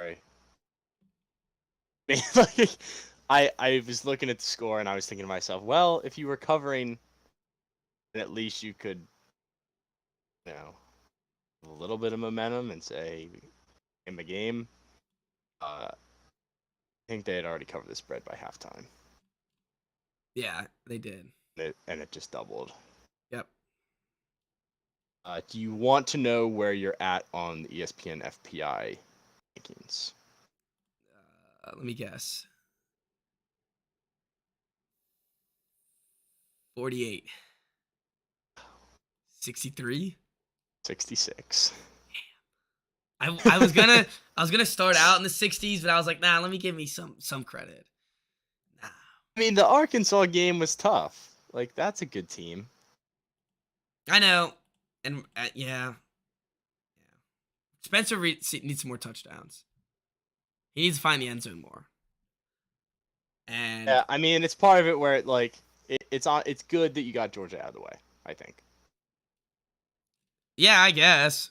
Sorry. I was looking at the score and I was thinking to myself, well, if you were covering, then at least you could, a little bit of momentum and say, in the game. I think they had already covered the spread by halftime. Yeah, they did. And it just doubled. Yep. Do you want to know where you're at on the ESPN FPI rankings? Let me guess. 48. 63? 66. I was gonna start out in the 60s, but I was like, nah, let me give me some credit. Nah. I mean, the Arkansas game was tough. Like, that's a good team. I know, and yeah. Spencer needs some more touchdowns. He needs to find the end zone more. And Yeah, I mean, it's part of it where it's good that you got Georgia out of the way, I think. yeah, I guess.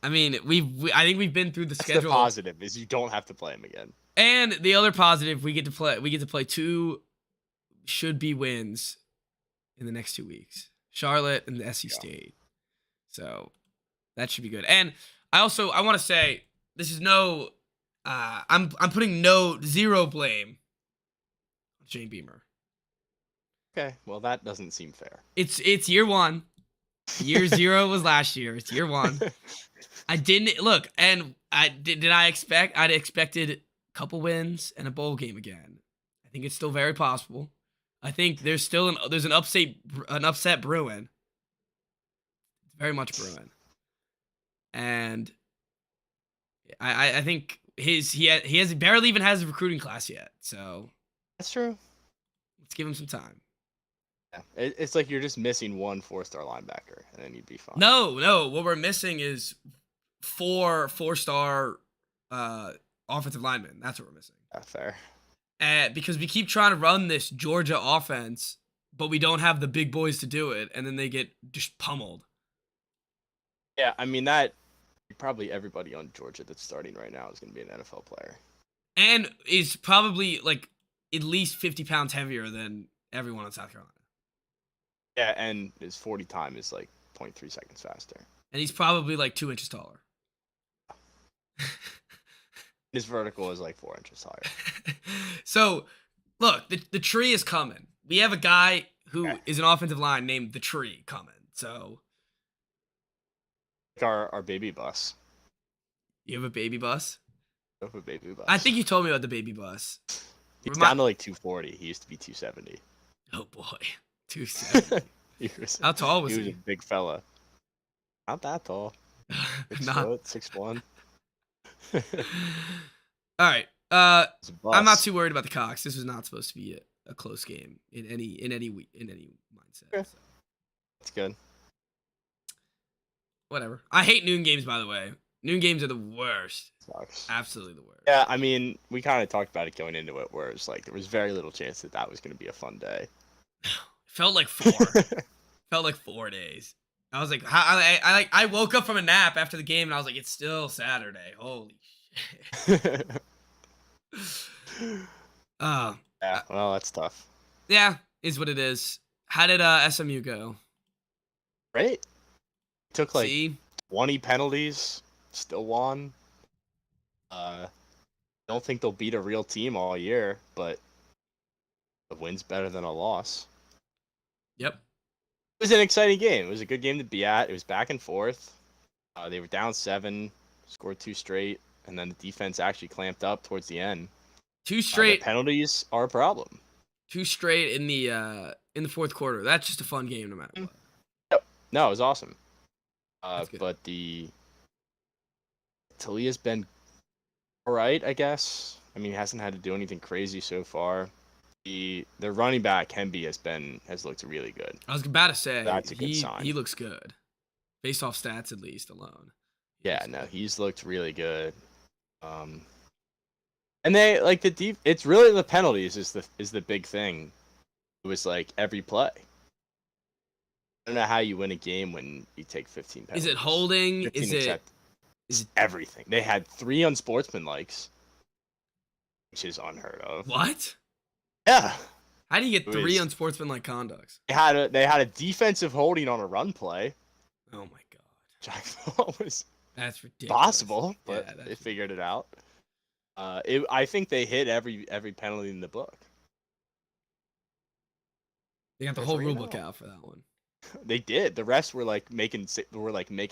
I mean, I think we've been through the That's schedule. the positive is you don't have to play him again. And the other positive, we get to play 2 should be wins in the next 2 weeks. Charlotte and the SC State. So that should be good. And I want to say this is no I'm putting zero blame on Shane Beamer. Okay, well that doesn't seem fair. It's year 1. Year 0 was last year. It's year 1. I didn't look, and I'd expected a couple wins and a bowl game again. I think it's still very possible. I think there's still an upset brewing. Very much brewing. And I think he barely even has a recruiting class yet. So that's true. Let's give him some time. Yeah, it's like you're just missing 1 4-star linebacker, and then you'd be fine. No. What we're missing is 4 4-star offensive linemen. That's what we're missing. That's fair. Because we keep trying to run this Georgia offense, but we don't have the big boys to do it, and then they get just pummeled. Yeah, I mean that. Probably everybody on Georgia that's starting right now is going to be an NFL player, and is probably like at least 50 pounds heavier than everyone in South Carolina. Yeah, and his 40 time is like 0.3 seconds faster. And he's probably like 2 inches taller. His vertical is like 4 inches higher. So, look, the tree is coming. We have a guy who is an offensive line named the Tree coming. So, our baby bus. You have a baby bus? I have a baby bus. I think you told me about the baby bus. He's down to like 240. He used to be 270. Oh boy, 270. How tall was he? He was a big fella. Not that tall. 6'1". All right. I'm not too worried about the Cox. This was not supposed to be a close game in any mindset. Okay. So. That's good. Whatever. I hate noon games, by the way. Noon games are the worst. Sucks. Absolutely the worst. Yeah, I mean, we kind of talked about it going into it, where it's like there was very little chance that was going to be a fun day. Felt like 4. Felt like 4 days. I was like, I woke up from a nap after the game, and I was like, it's still Saturday. Holy shit. Yeah, well, that's tough. Yeah, is what it is. How did SMU go? Great. Took like See? 20 penalties, still won. Don't think they'll beat a real team all year, but a win's better than a loss. Yep. It was an exciting game. It was a good game to be at. It was back and forth. They were down 7, scored 2 straight, and then the defense actually clamped up towards the end. 2 straight penalties are a problem. 2 straight in the fourth quarter. That's just a fun game, no matter what. Yep. No, it was awesome. But Talia's been all right, I guess. I mean, he hasn't had to do anything crazy so far. The running back Hemby has looked really good. I was about to say that's a good sign. He looks good, based off stats at least alone. He's looked really good. And they like it's really the penalties is the big thing. It was like every play. I don't know how you win a game when you take 15 penalties. Is it holding? Is it everything? They had 3 unsportsmanlikes, which is unheard of. What? Yeah. How do you get 3 unsportsmanlike conducts? They had a defensive holding on a run play. Oh my god. Which I thought was that's ridiculous. Possible, but they figured it out. I think they hit every penalty in the book. They got the whole rule book out for that one. They did. The rest were making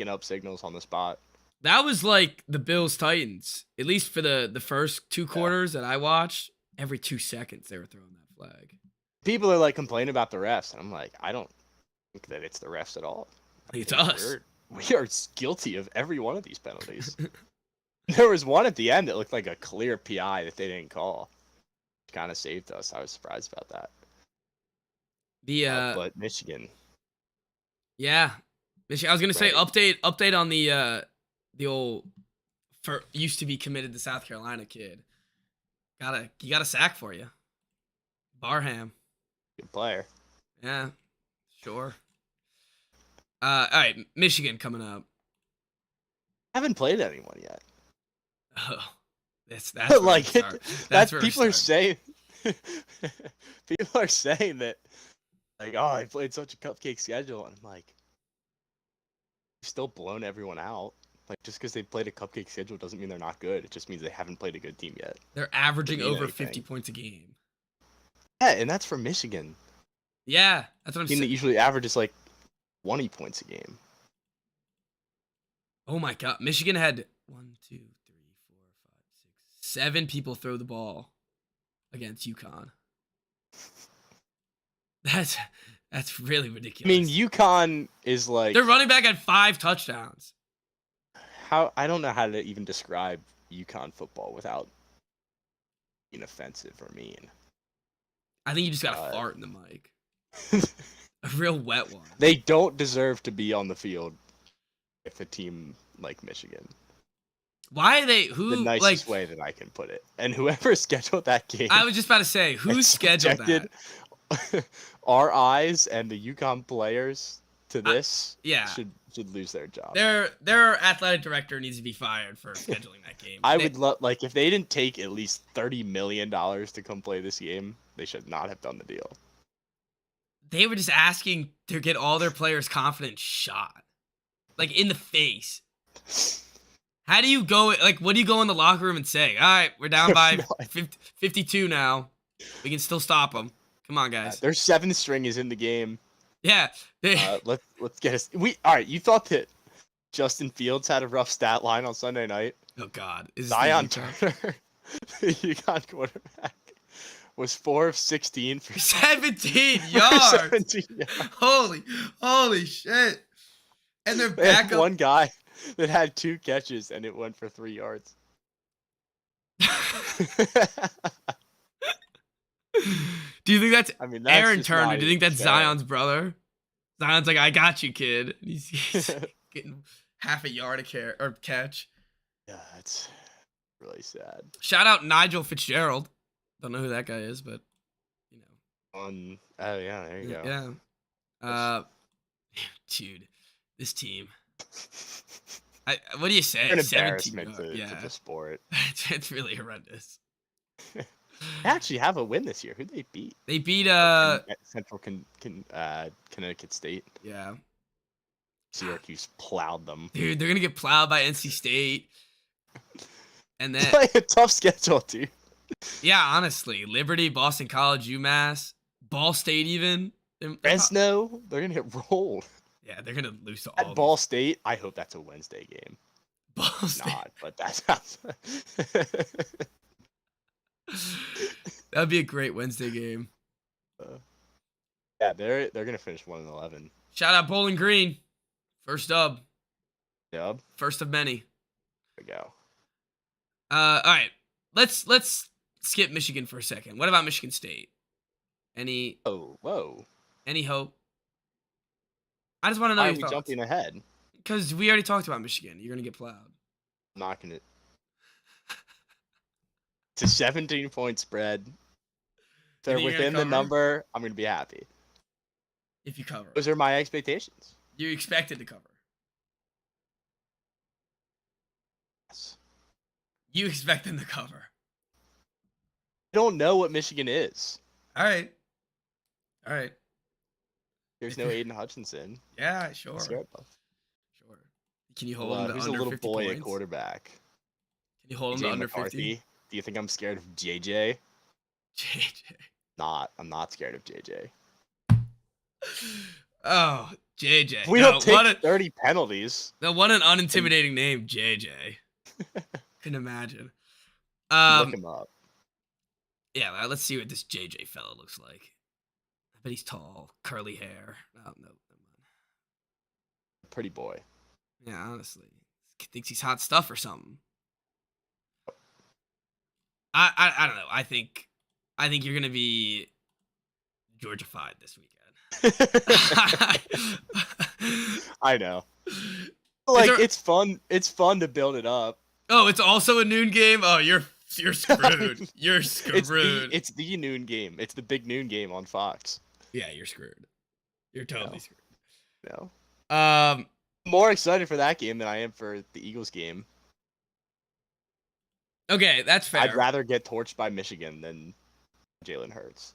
up signals on the spot. That was like the Bills Titans. At least for the first 2 quarters that I watched, every 2 seconds they were throwing that flag. People are like complaining about the refs, and I'm like, I don't think that it's the refs at all. It's us. We are guilty of every one of these penalties. There was one at the end that looked like a clear PI that they didn't call. kind of saved us. I was surprised about that. The But Michigan, yeah, Michigan. I was gonna say Right. update on the old for used to be committed to South Carolina kid. He got a sack for you, Barham. good player. Yeah, sure. All right, Michigan coming up. Haven't played anyone yet. Oh, that's where we Like start. that's Where we people are start. saying. People are saying that, like, oh, I played such a cupcake schedule, and I'm like, you've still blown everyone out. Like, just because they played a cupcake schedule doesn't mean they're not good. It just means they haven't played a good team yet. They're averaging Doesn't mean over 50 anything. points a game. Yeah, and that's from Michigan. Yeah, that's what I'm Team that saying. usually averages like 20 points a game. Oh my god, Michigan had 1, 2, 3, 4, 5, 6, 7 people throw the ball against UConn. That's really I ridiculous. mean, UConn is like Their running back had 5 touchdowns. how I don't know how to even describe UConn football without being offensive or mean. I think you just got to fart in the mic. A real wet one. They don't deserve to be on the field if a team like Michigan. Why are they? The Who nicest like? way that I can put it. And whoever scheduled that game, I was just about to say, who and scheduled that? subjected our eyes and the UConn players to this yeah. should lose their job. Their athletic director needs to be fired for scheduling that game. I would love, like, if they didn't take at least $30 million to come play this game, they should not have done the deal. They were just asking to get all their players' confidence shot, like in the face. How do you go? Like, what do you go in the locker room and say? All right, we're down by 52 now. We can still stop them. Come on, guys. Their 7th string is in the game. Yeah. Let's get us. All right. You thought that Justin Fields had a rough stat line on Sunday night? Oh God. Is Zion Turner, the UConn quarterback, was 4 of 16 for 17 yards. 17 yards. Holy shit! And their They had backup. one guy that had 2 catches and it went for 3 yards. Do you think that's I mean, that's Aaron just Turner? not Do you think even that's fair. Zion's brother? Zion's like, I got you, kid. And he's getting half a yard of catch. Yeah, it's really sad. Shout out Nigel Fitzgerald. Don't know who that guy is, but you know. Oh yeah, there you go. Yeah. Dude, this team. What do you say? An 17 embarrassment to the sport. it's really horrendous. They actually have a win this year. Who'd they beat? They beat Central Connecticut State. Yeah. Syracuse plowed them. Dude, they're gonna get plowed by NC State. And then Play a tough schedule, dude. yeah, honestly, Liberty, Boston College, UMass, Ball State, even Fresno, they're gonna get rolled. Yeah, they're gonna lose to all. At Ball State, I hope that's a Wednesday game. Ball State. Not, but that's That'd be a great Wednesday game. yeah, they're gonna finish 1-11. Shout out Bowling Green, first dub. Dub. First of many. There we go. All right, let's skip Michigan for a second. What about Michigan State? Any Whoa. any hope? I just want to know Why are your we thoughts. jumping ahead? Because we already talked about Michigan. You're gonna get plowed. I'm not gonna. It's a 17-point spread. If they're think you're gonna within the cover? number, I'm gonna be happy. If you cover, Those are my expectations. you expected to cover. Yes. You expect them to cover. I don't know what Michigan is. All right. There's no Aiden Hutchinson. Yeah, sure. Sure. Can you hold him to Who's a under little 50 boy points? at quarterback? Can you hold him to JJ under McCarthy. 50? Do you think I'm scared of JJ? JJ. I'm not scared of JJ. Oh, JJ. We don't take 30 penalties. What an unintimidating name, JJ. Couldn't imagine. Look him up. Yeah, let's see what this JJ fella looks like. I bet he's tall, curly hair. Oh, no, never mind. Pretty boy. Yeah, honestly. Thinks he's hot stuff or something. I don't know. I think I think you're gonna be Georgia-fied this weekend. I know. Is Like there- it's fun. It's fun to build it up. Oh, it's also a noon game. Oh, you're screwed. You're It's screwed. the noon game. It's the big noon game on Fox. Yeah, you're screwed. You're totally No. screwed. No. Um, More excited for that game than I am for the Eagles game. okay, that's fair. I'd rather get torched by Michigan than Jalen Hurts.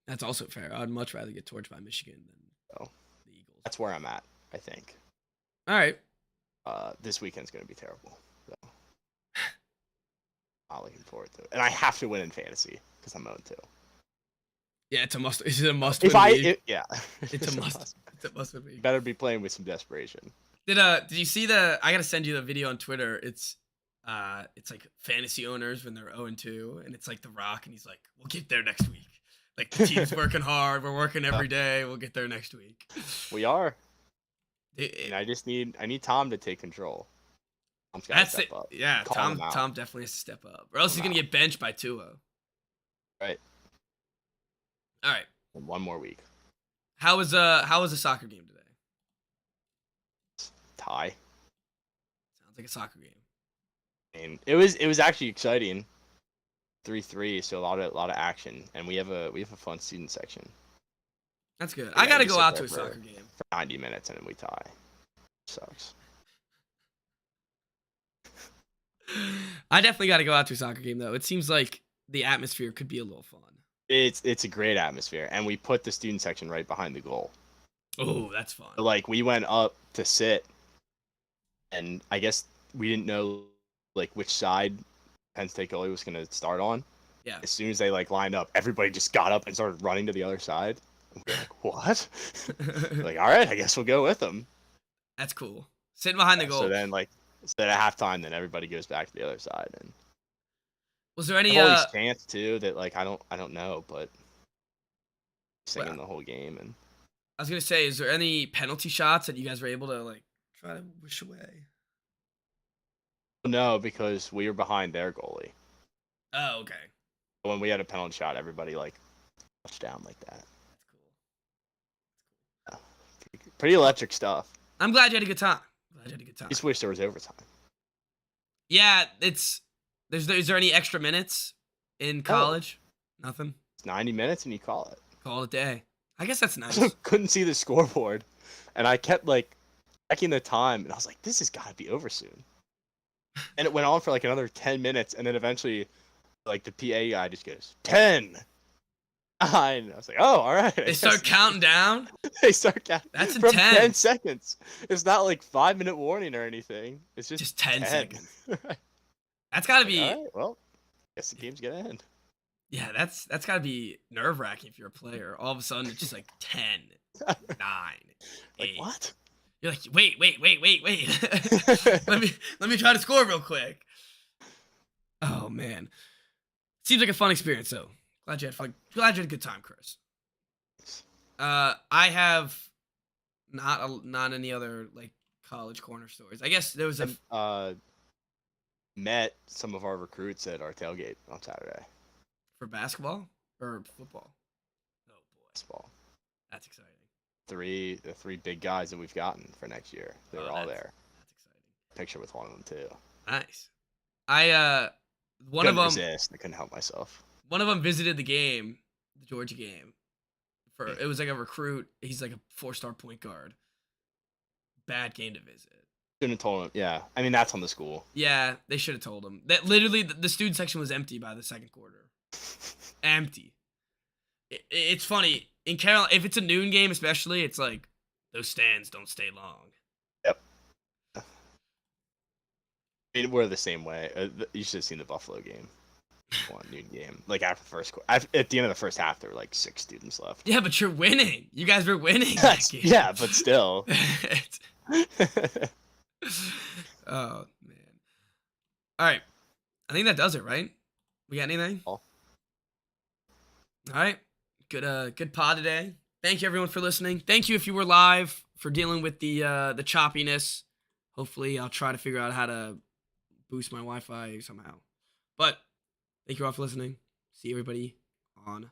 That's also fair. I'd much rather get torched by Michigan than Oh. the Eagles. That's where I'm at, I think. All right. This weekend's going to be terrible. So. I'm looking forward to it. And I have to win in fantasy because I'm 0-2. Yeah, it's a must. Is it a must? If win I, league? yeah. It's a must. It's a must win You league. better be playing with some desperation. Did you see the? I gotta send you the video on Twitter. It's like fantasy owners when they're 0-2, and it's like The Rock, and he's like, "We'll get there next week. Like the team's working hard. We're working every day. We'll get there next week." We are. It- And I need Tom to take control. Tom's got to that's step it. up. Yeah, Call Tom. him out. Tom definitely has to step up, or else Call he's him gonna out. get benched by Tua. Right. All right. In one more week. How was the soccer game today? Tie. Sounds like a soccer game. I mean, it was actually exciting. 3-3, so a lot of action, and we have a fun student section That's good. Yeah, I gotta you go sit out there to a for- soccer game. for 90 minutes, and then we tie. Sucks. I definitely got to go out to a soccer game though. It seems like the atmosphere could be a little fun. It's a great atmosphere, and we put the student section right behind the goal. Oh, that's fun. Like we went up to sit, and I guess we didn't know like which side Penn State goalie was gonna start on. Yeah. As soon as they like lined up, everybody just got up and started running to the other side. And we're like, what? Like, all right, I guess we'll go with them. That's cool. Sitting behind the goal. So then at halftime, then everybody goes back to the other side, and Was there any I've always chance too that like I don't know, but singing Well, the whole game, and I was gonna say, is there any penalty shots that you guys were able to like try to wish away? no, because we were behind their goalie. Oh, okay. When we had a penalty shot, everybody like touched down like that. That's cool. Pretty electric stuff. I'm glad you had a good time. Glad you had a good time. I just wish there was overtime. Yeah, is there any extra minutes in college? Nothing. It's 90 minutes and you call it. Call it a day. I guess that's nice. Couldn't see the scoreboard, and I kept like checking the time, and I was like, "This has got to be over soon." And it went on for like another 10 minutes, and then eventually, like the PA guy just goes 10. And I was like, "Oh, all right." They start counting down. They start counting. That's from 10 intense. seconds. It's not like 5-minute warning or anything. It's just 10 seconds. Right. That's gotta Like, be. all right, well, guess the game's gonna end. Yeah, that's gotta be nerve wracking if you're a player. All of a sudden, it's just like 10, 9, Like 8. what? You're like, wait. let me try to score real quick. Oh man, seems like a fun experience though. Glad you had fun. Glad you had a good time, Chris. I have not any other like college corner stories. I guess there was a Met some of our recruits at our tailgate on Saturday. for basketball or football. Oh boy, Baseball. that's exciting. The three big guys that we've gotten for next year. They Oh, were all there. That's exciting. Picture with one of them too. Nice. I one Couldn't of them resist. I couldn't help myself. one of them visited the game, the Georgia game. It was like a recruit. He's like a 4-star point guard. Bad game to visit. Shouldn't have told him. Yeah, I mean that's on the school. Yeah, they should have told him. That literally the student section was empty by the second quarter. Empty. It's funny in Carolina. If it's a noon game, especially, it's like those stands don't stay long. Yep. I mean, we're the same way. You should have seen the Buffalo game. One noon game. Like after the first at the end of the first half, there were like 6 students left. Yeah, but you're winning. You guys were winning. That game. Yeah, but still. Oh man. All right. I think that does it, right? We got anything? All. All right. Good pod today. Thank you everyone for listening. Thank you if you were live for dealing with the choppiness. Hopefully I'll try to figure out how to boost my Wi-Fi somehow. But thank you all for listening. See everybody on.